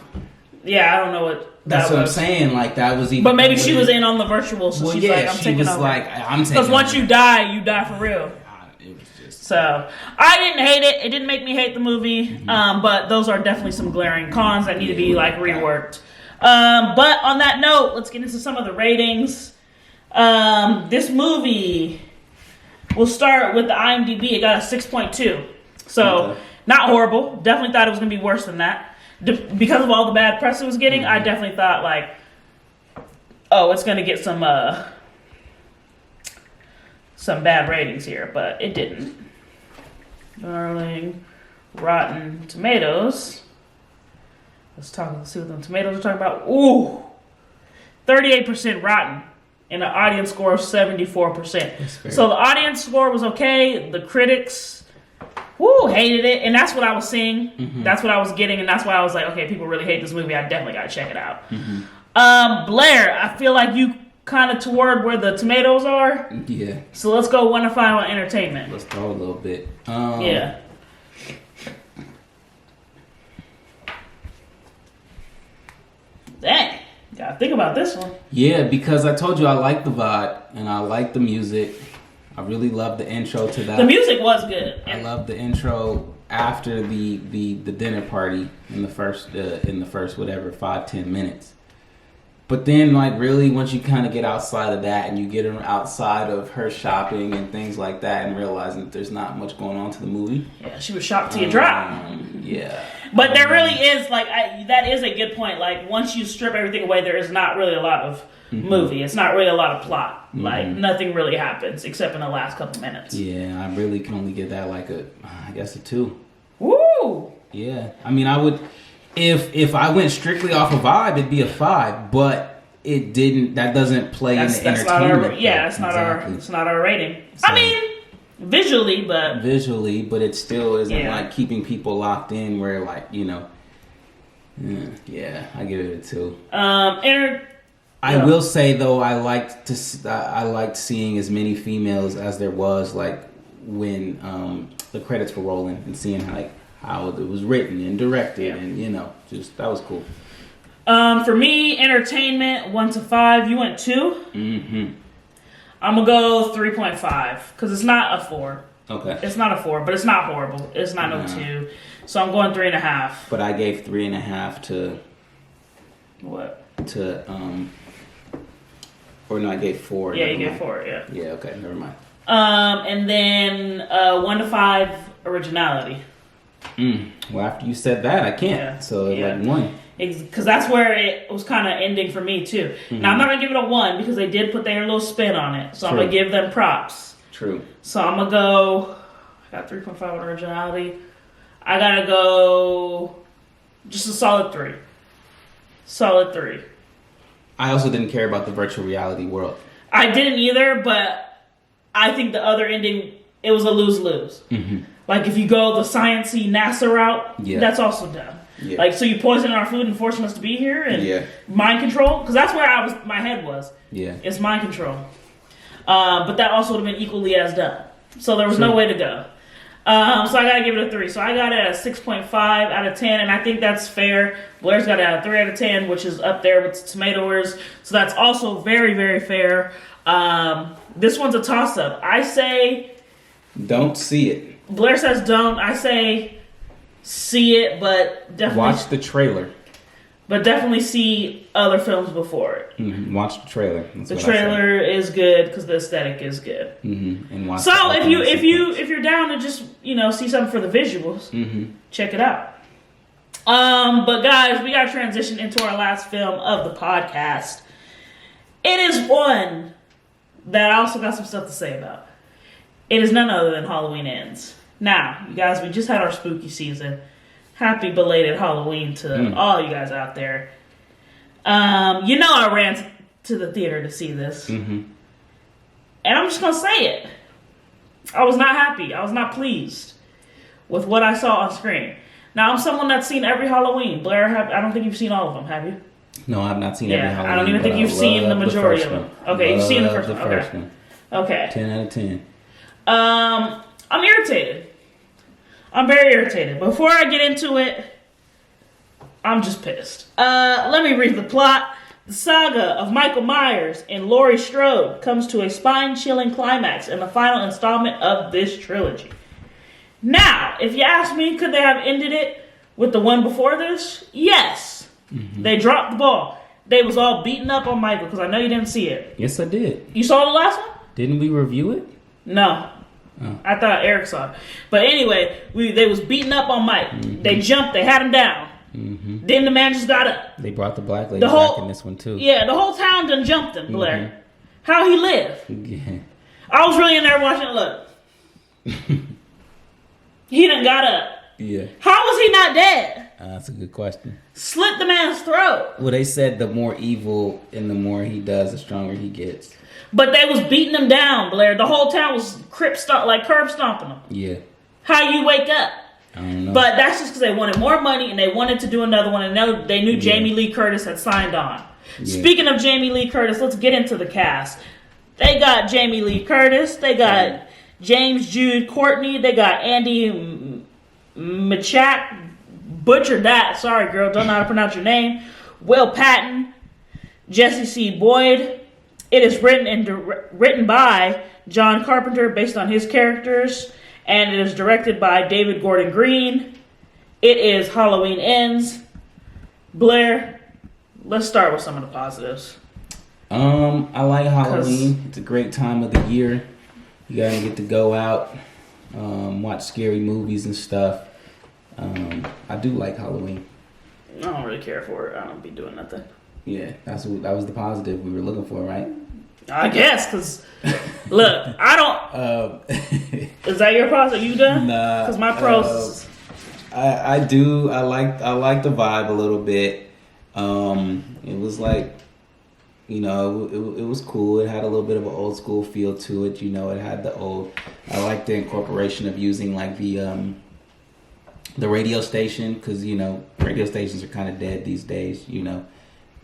Yeah, I don't know what. That's what I'm saying. Like that was even. But maybe she was in on the virtual, so she's like, I'm taking over. I'm taking. Because once you die for real. It was just. So I didn't hate it. It didn't make me hate the movie. But those are definitely some glaring cons that need to be like reworked. But on that note, let's get into some of the ratings. This movie, we'll start with the IMDb. It got a 6.2. So not horrible. Definitely thought it was gonna be worse than that. Because of all the bad press it was getting, I definitely thought like, oh, it's gonna get some bad ratings here, but it didn't. Darling, Rotten Tomatoes. Let's see what the tomatoes are talking about. Ooh, 38% Rotten and an audience score of 74%. So the audience score was okay. The critics, hated it, and that's what I was seeing. That's what I was getting, and that's why I was like, okay, people really hate this movie. I definitely gotta check it out. Blair, I feel like you kind of toward where the tomatoes are. Yeah. So let's go 1 to 5 on entertainment. Let's throw a little bit. Yeah. Dang. Gotta think about this one. Yeah, because I told you I like the vibe and I like the music. I really love the intro to that. The music was good. I love the intro after the dinner party in the first whatever 5-10 minutes. But then like really once you kind of get outside of that and you get outside of her shopping and things like that and realizing that there's not much going on to the movie. Yeah, she was shocked till you drop. Yeah. But there really is like that is a good point. Like once you strip everything away, there is not really a lot of movie. It's not really a lot of plot. Like nothing really happens except in the last couple minutes. Yeah, I really can only give that like a 2. Woo! Yeah, I mean I would if I went strictly off of vibe, it'd be a 5. But it didn't. That doesn't play in the entertainment. It's not our rating. So, I mean. Visually, but it still isn't like keeping people locked in. Where like I give it a 2. I will say though, I liked seeing as many females as there was like when the credits were rolling and seeing how it was written and directed and just that was cool. For me, entertainment 1 to 5. You went 2. I'm gonna go 3.5 because it's not a 4. Okay. It's not a 4, but it's not horrible. It's not no 2. So I'm going 3.5. But I gave 3.5 to what? To or no, I gave 4. Yeah, you gave 4. Yeah. Yeah. Okay. Never mind. And then 1 to 5 originality. Well, after you said that, I can't. Yeah. So like 1. Because that's where it was kind of ending for me too. Now I'm not gonna give it a 1 because they did put their little spin on it, so I'm gonna give them props. True. So I'm gonna go. I got 3.5 on originality. I gotta go. Just a solid 3. Solid 3. I also didn't care about the virtual reality world. I didn't either, but I think the other ending it was a lose-lose. Like if you go the sciencey NASA route, that's also dumb. Yeah. Like, so you poison our food and forcing us to be here and mind control? Because that's where my head was. Yeah. It's mind control. But that also would have been equally as dumb. So there was no way to go. So I got to give it a 3. So I got it at a 6.5 out of 10, and I think that's fair. Blair's got it at a 3 out of 10, which is up there with tomatoes. So that's also very, very fair. This one's a toss-up. I say... Don't see it. Blair says don't. I say... see it, but definitely watch the trailer. But definitely see other films before it. Watch the trailer. The trailer is good because the aesthetic is good. And watch. So if you're down to just see something for the visuals, check it out. But guys, we got to transition into our last film of the podcast. It is one that I also got some stuff to say about. It is none other than Halloween Ends. Now, you guys, we just had our spooky season. Happy belated Halloween to all you guys out there. I ran to the theater to see this. And I'm just going to say it. I was not happy. I was not pleased with what I saw on screen. Now, I'm someone that's seen every Halloween. Blair, I don't think you've seen all of them, have you? No, I've not seen every Halloween. I don't even think you've seen the majority of them. Okay, you've seen the first one. Okay. 10 out of 10. I'm irritated. I'm very irritated. Before I get into it, I'm just pissed. Let me read the plot. The saga of Michael Myers and Laurie Strode comes to a spine-chilling climax in the final installment of this trilogy. Now, if you ask me, could they have ended it with the one before this? Yes. Mm-hmm. They dropped the ball. They was all beaten up on Michael, because I know you didn't see it. Yes, I did. You saw the last one? Didn't we review it? No. Oh. I thought Eric saw it. But anyway, they was beating up on Mike. Mm-hmm. They jumped. They had him down. Mm-hmm. Then the man just got up. They brought the black lady back in this one too. Yeah, the whole town done jumped him, Blair. Mm-hmm. How he live? Yeah. I was really in there watching it. Look. He done got up. Yeah. How was he not dead? That's a good question. Slit the man's throat. Well, they said the more evil and the more he does, the stronger he gets. But they was beating him down, Blair. The whole town was curb stomping him. Yeah. How you wake up? I don't know. But that's just because they wanted more money and they wanted to do another one, and they knew Jamie Lee Curtis had signed on. Yeah. Speaking of Jamie Lee Curtis, let's get into the cast. They got Jamie Lee Curtis. They got James Jude Courtney. They got Andy Machak. Butchered that. Sorry, girl. Don't know how to pronounce your name. Will Patton. Jesse C. Boyd. It is written by John Carpenter based on his characters. And it is directed by David Gordon Green. It is Halloween Ends. Blair, let's start with some of the positives. I like Halloween. It's a great time of the year. You gotta get to go out, watch scary movies and stuff. I do like Halloween. I don't really care for it. I don't be doing nothing. Yeah, that was the positive we were looking for, right? I guess, because, look, I don't... Is that your pros? Are you done? Nah. Because my pros... I do. I like the vibe a little bit. It was like, you know, it was cool. It had a little bit of an old school feel to it. You know, it had the old... I like the incorporation of using, like, the radio station, because, you know, radio stations are kind of dead these days, you know.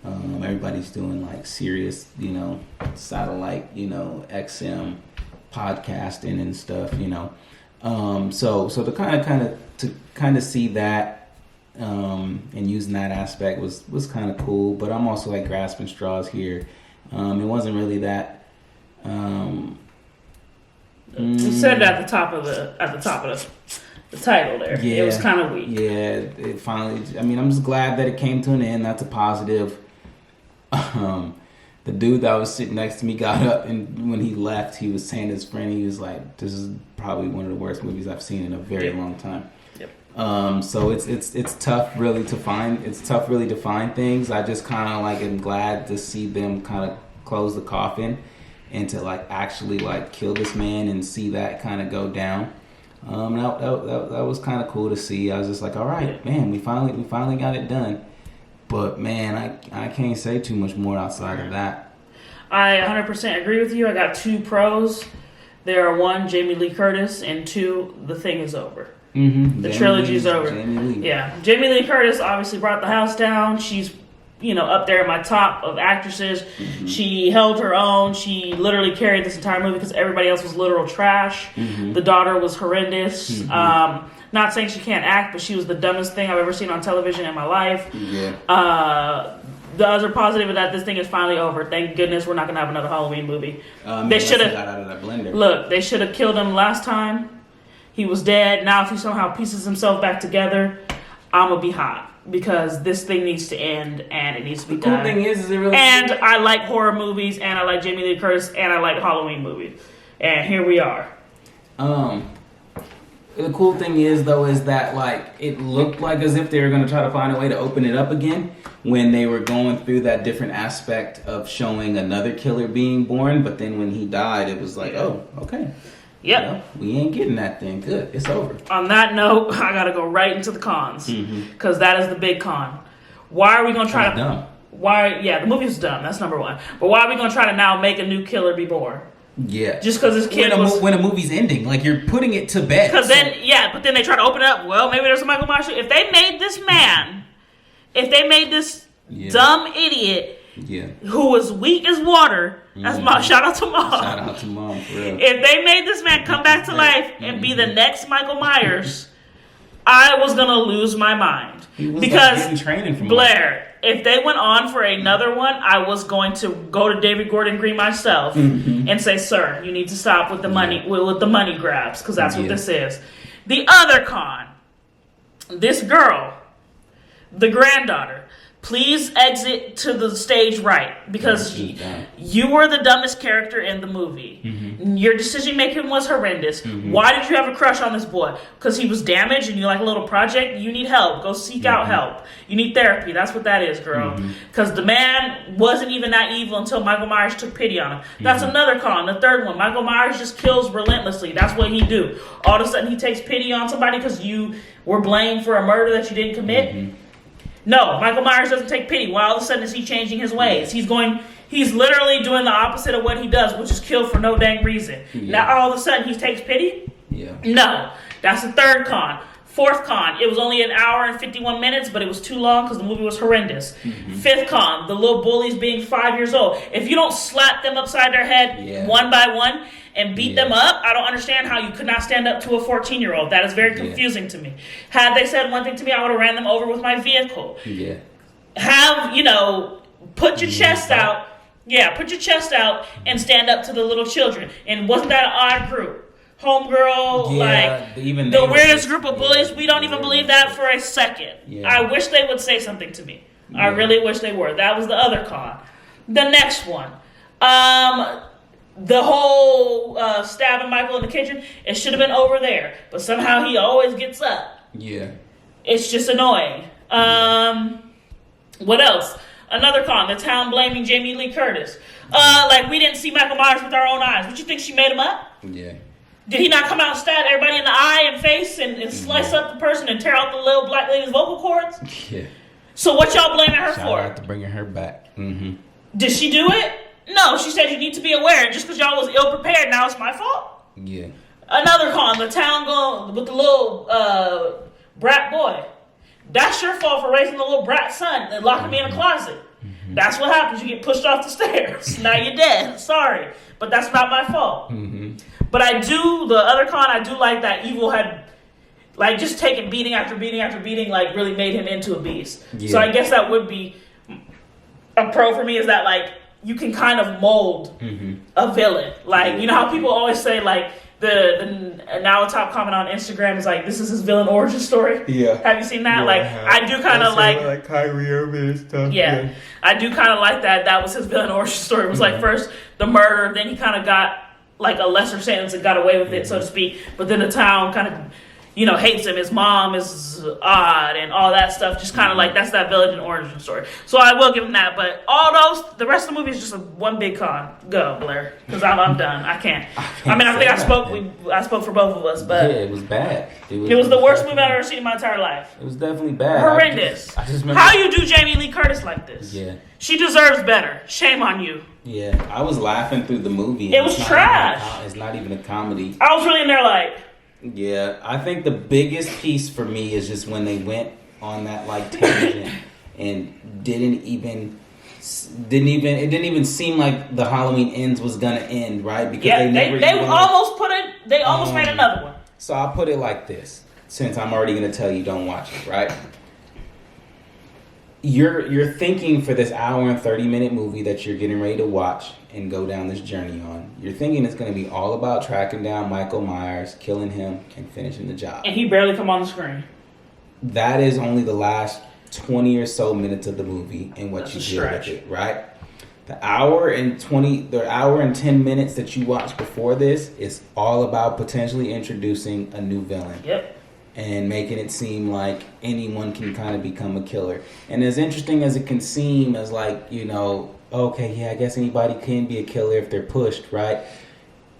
Everybody's doing like serious, you know, satellite, you know, XM podcasting and stuff, you know. So to kind of see that and using that aspect was kind of cool. But I'm also like grasping straws here. It wasn't really that. You said it at the top of the title there. Yeah, it was kind of weak. Yeah, it finally. I mean, I'm just glad that it came to an end. That's a positive. The dude that was sitting next to me got up, and when he left, he was saying to his friend, he was like, "This is probably one of the worst movies I've seen in a very long time." Yep. So it's tough really to find. It's tough really to find things. I just kind of like am glad to see them kind of close the coffin and to like actually like kill this man and see that kind of go down. That was kind of cool to see. I was just like, all right, man, we finally got it done. But man, I can't say too much more outside of that. I 100% agree with you. I got two pros. There are one, Jamie Lee Curtis, and two, the thing is over. Mm-hmm. The trilogy's over. Yeah, Jamie Lee Curtis obviously brought the house down. She's, you know, up there in my top of actresses. Mm-hmm. She held her own. She literally carried this entire movie because everybody else was literal trash. Mm-hmm. The daughter was horrendous. Mm-hmm. Not saying she can't act, but she was the dumbest thing I've ever seen on television in my life. Yeah. The other positive is that this thing is finally over. Thank goodness we're not going to have another Halloween movie. They should have got out of that blender. Look, they should have killed him last time. He was dead. Now if he somehow pieces himself back together, I'm going to be hot. Because this thing needs to end, and it needs to be done. The cool thing is it really... And I like horror movies, and I like Jamie Lee Curtis, and I like Halloween movies. And here we are. The cool thing is, though, is that, like, it looked like as if they were going to try to find a way to open it up again when they were going through that different aspect of showing another killer being born. But then when he died, it was like, oh, okay. Yep. You know, we ain't getting that thing. Good. It's over. On that note, I got to go right into the cons. Because that is the big con. Why are we going to try to... dumb. The movie was dumb. That's number one. But why are we going to try to now make a new killer be born? Yeah. Just because this kid when a movie's ending, like you're putting it to bed. Because then, but then they try to open it up. Well, maybe there's a Michael Myers. If they made this man, dumb idiot who was weak as water, that's mom. Shout out to mom. Shout out to mom, for real. If they made this man come back to life and be the next Michael Myers, I was going to lose my mind. Because getting training from Blair, if they went on for another one, I was going to go to David Gordon Green myself and say, "Sir, you need to stop with the money with the money grabs, because that's what this is." The other con, this girl, the granddaughter, please exit to the stage right, because you were the dumbest character in the movie. Your decision making was horrendous. Why did you have a crush on this boy? Because he was damaged and you like a little project? You need help. Go seek out help. You need therapy. That's what that is, girl. Because the man wasn't even that evil until Michael Myers took pity on him. That's another con. The third one, Michael Myers just kills relentlessly. That's what he do. All of a sudden he takes pity on somebody because you were blamed for a murder that you didn't commit. No, Michael Myers doesn't take pity. Why all of a sudden is he changing his ways? He's literally doing the opposite of what he does, which is kill for no dang reason. Now all of a sudden he takes pity? No. That's the third con. Fourth con, it was only an hour and 51 minutes, but it was too long because the movie was horrendous. Fifth con, the little bullies being 5 years old. If you don't slap them upside their head one by one and beat them up, I don't understand how you could not stand up to a 14-year-old. That is very confusing to me. Had they said one thing to me, I would have ran them over with my vehicle. Have, put your chest out. Yeah, put your chest out and stand up to the little children. And wasn't that an odd group? Homegirl, even the weirdest group of bullies. We don't even believe that for a second. I wish they would say something to me. I really wish they were. That was the other con. The next one, the whole stabbing Michael in the kitchen. It should have been over there, but somehow he always gets up. It's just annoying. What else? Another con. The town blaming Jamie Lee Curtis. Like we didn't see Michael Myers with our own eyes. What you think, she made him up? Did he not come out and stab everybody in the eye and face and slice up the person and tear out the little black lady's vocal cords? So what y'all blaming her for? Shout out to bringing her back. Did she do it? No, she said you need to be aware. Just because y'all was ill prepared, now it's my fault? Another con, the town going with the little brat boy. That's your fault for raising the little brat son and locking me in a closet. That's what happens. You get pushed off the stairs. Now you're dead. Sorry. But that's not my fault. But the other con, I do like that evil had, like, just taking beating after beating after beating, like, really made him into a beast. So I guess that would be a pro for me, is that, like, you can kind of mold a villain. Like, you know how people always say, like, the now a top comment on Instagram is like, this is his villain origin story. Have you seen that? Like, I do kind of like Kyrie Irving and stuff. I do kind of like that. That was his villain origin story. It was like first the murder, then he kind of got like a lesser sentence and got away with it, so to speak. But then the town kind of, hates him. His mom is odd and all that stuff. Just kind of like, that's that villain origin story. So I will give him that. But all those, the rest of the movie is just one big con. Go, Blair, because I'm done. I can't. I think I spoke for both of us, but it was bad. It was the worst movie I've ever seen in my entire life. It was definitely bad. Horrendous. I just remember, how you do Jamie Lee Curtis like this? She deserves better. Shame on you. I was laughing through the movie. It was trash. It's not even a comedy. I was really in there like. I think the biggest piece for me is just when they went on that like tangent and it didn't even seem like the Halloween Ends was gonna end, right? Because they almost made another one. So I'll put it like this, since I'm already gonna tell you don't watch it, right? You're thinking for this hour and 30-minute movie that you're getting ready to watch and go down this journey on, you're thinking it's going to be all about tracking down Michael Myers, killing him, and finishing the job. And he barely come on the screen. That is only the last 20 or so minutes of the movie and what you deal with it, right? The hour and 10 minutes that you watch before this is all about potentially introducing a new villain. And making it seem like anyone can kind of become a killer. And as interesting as it can seem as like, I guess anybody can be a killer if they're pushed, right?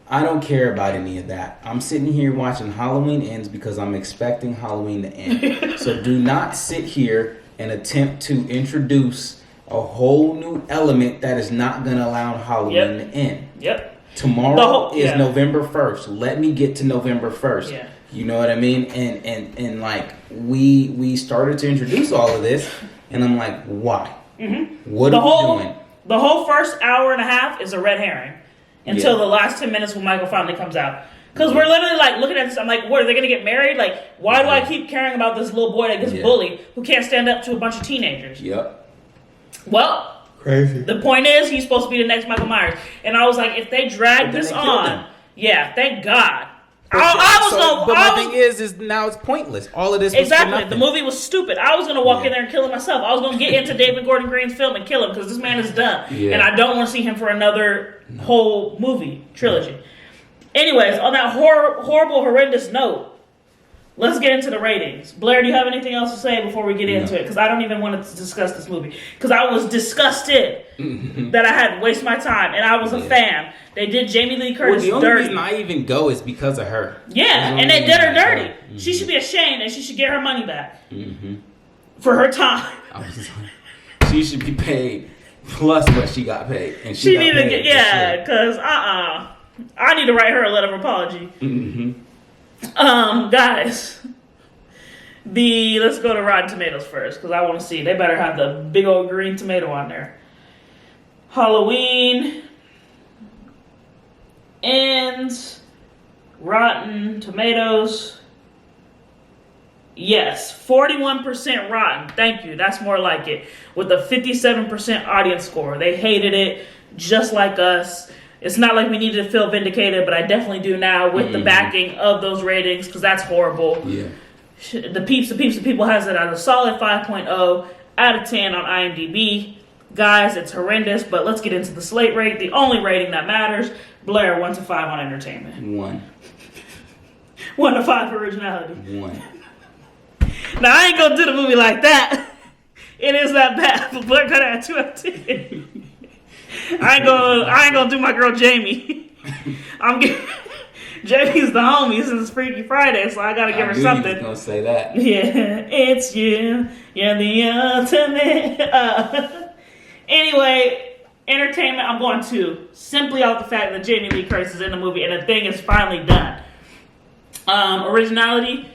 I don't care about any of that. I'm sitting here watching Halloween Ends because I'm expecting Halloween to end. So do not sit here and attempt to introduce a whole new element that is not going to allow Halloween to end. Tomorrow is November 1st. Let me get to November 1st. You know what I mean? And like we started to introduce all of this, and I'm like, why? What are we doing? The whole first hour and a half is a red herring until the last 10 minutes when Michael finally comes out. Because we're literally like looking at this. I'm like, what, are they going to get married? Like, why do I keep caring about this little boy that gets bullied who can't stand up to a bunch of teenagers? Yep. Well, crazy. The point is, he's supposed to be the next Michael Myers. And I was like, if they drag this on, yeah, thank God. But my thing is now it's pointless. All of this was exactly. The movie was stupid. I was gonna walk in there and kill him myself. I was gonna get into David Gordon Green's film and kill him because this man is done, and I don't want to see him for another whole movie trilogy. Anyways, on that horrible, horrendous note, let's get into the ratings. Blair, do you have anything else to say before we get into it? Because I don't even want to discuss this movie because I was disgusted that I had to waste my time, and I was a fan. They did Jamie Lee Curtis dirty. The only reason I even go is because of her. Yeah, and they did her dirty. Mm-hmm. She should be ashamed, and she should get her money back for her time. She should be paid plus what she got paid, and she need to get because I need to write her a letter of apology. Guys, let's go to Rotten Tomatoes first because I want to see. They better have the big old green tomato on there. Halloween ends. Rotten Tomatoes. Yes, 41% rotten. Thank you. That's more like it. With a 57% audience score. They hated it just like us. It's not like we needed to feel vindicated, but I definitely do now with the backing of those ratings because that's horrible. Yeah. The Peeps of People has it at a solid 5.0 out of 10 on IMDb. Guys, it's horrendous, but let's get into the Slate rate. The only rating that matters. Blair, 1 to 5 on entertainment. 1. 1 to 5 for originality. 1. Now, I ain't gonna do the movie like that. It is that bad, but Blair got it at 2 out of 10. I ain't gonna do my girl Jamie. Jamie's the homie since Freaky Friday, so I gotta give her something. I gonna say that. Yeah, it's you. You're the ultimate. Anyway, entertainment, I'm going 2. Simply off the fact that Jamie Lee Curtis is in the movie and the thing is finally done. Originality,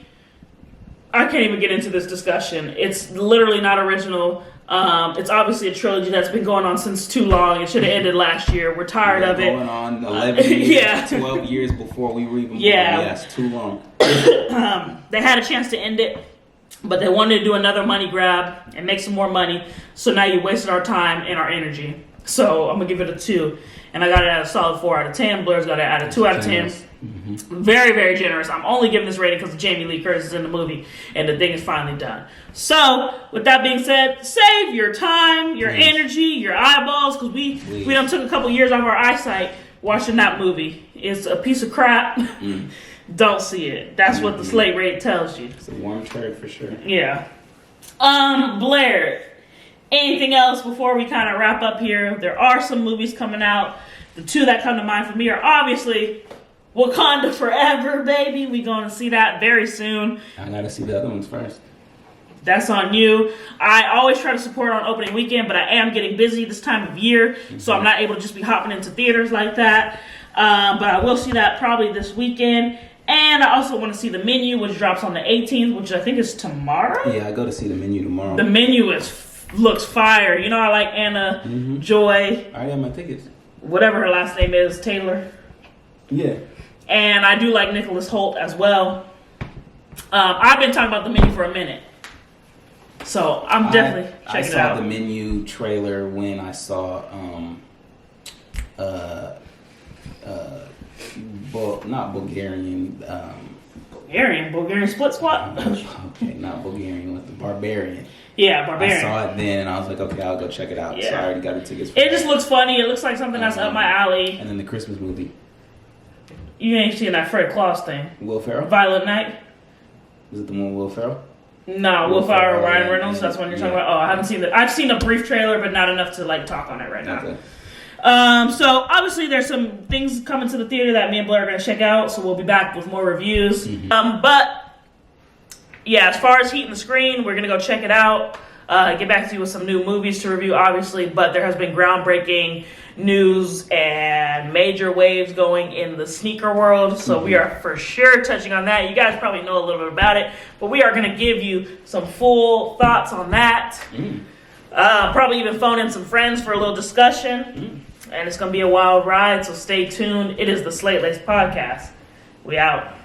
I can't even get into this discussion. It's literally not original. It's obviously a trilogy that's been going on since too long. It should have ended last year. We're tired of it. Going on 11 years, 12 years before we were even born. Yes, too long. They had a chance to end it, but they wanted to do another money grab and make some more money. So now you wasted our time and our energy. So I'm going to give it a 2. And I got it at a solid 4 out of 10. Blair's got it at a 2 out of 10. Very, very generous. I'm only giving this rating because Jamie Lee Curtis is in the movie and the thing is finally done. So, with that being said, save your time, your energy, your eyeballs, because we done took a couple years off our eyesight watching that movie. It's a piece of crap. Don't see it. That's what the Slate rate tells you. It's a warm turd for sure. Yeah. Blair, anything else before we kind of wrap up here? There are some movies coming out. The 2 that come to mind for me are obviously Wakanda Forever, baby. We going to see that very soon. I got to see the other ones first. That's on you. I always try to support on opening weekend, but I am getting busy this time of year, so I'm not able to just be hopping into theaters like that. But I will see that probably this weekend. And I also want to see The Menu, which drops on the 18th, which I think is tomorrow. Yeah, I go to see The Menu tomorrow. The Menu looks fire. You know, I like Anna Joy. I got my tickets. Whatever her last name is, Taylor. Yeah. And I do like Nicholas Hoult as well. I've been talking about The Menu for a minute. So I'm definitely checking it out. I saw The Menu trailer when I saw not Bulgarian. Bulgarian Split Squad? Okay, not Bulgarian, with the Barbarian. Yeah, Barbarian. I saw it then and I was like, okay, I'll go check it out. Yeah. So I already got the tickets for it. Just looks funny. It looks like something that's up my alley. And then the Christmas movie. You ain't seen that Fred Claus thing. Will Ferrell? Violent Night? Was it the one with Will Ferrell? No, Will Ferrell, Ryan Reynolds. That's one you're talking about. Oh, I haven't seen that. I've seen a brief trailer, but not enough to talk on it right now. Okay. So obviously there's some things coming to the theater that me and Blair are going to check out. So we'll be back with more reviews. But yeah, as far as Heat in the Screen, we're going to go check it out. Get back to you with some new movies to review, obviously. But there has been groundbreaking news and major waves going in the sneaker world, so we are for sure touching on that. You guys probably know a little bit about it, but we are going to give you some full thoughts on that. Probably even phone in some friends for a little discussion, and it's going to be a wild ride, so stay tuned. It is the Slate Laced Podcast. We out.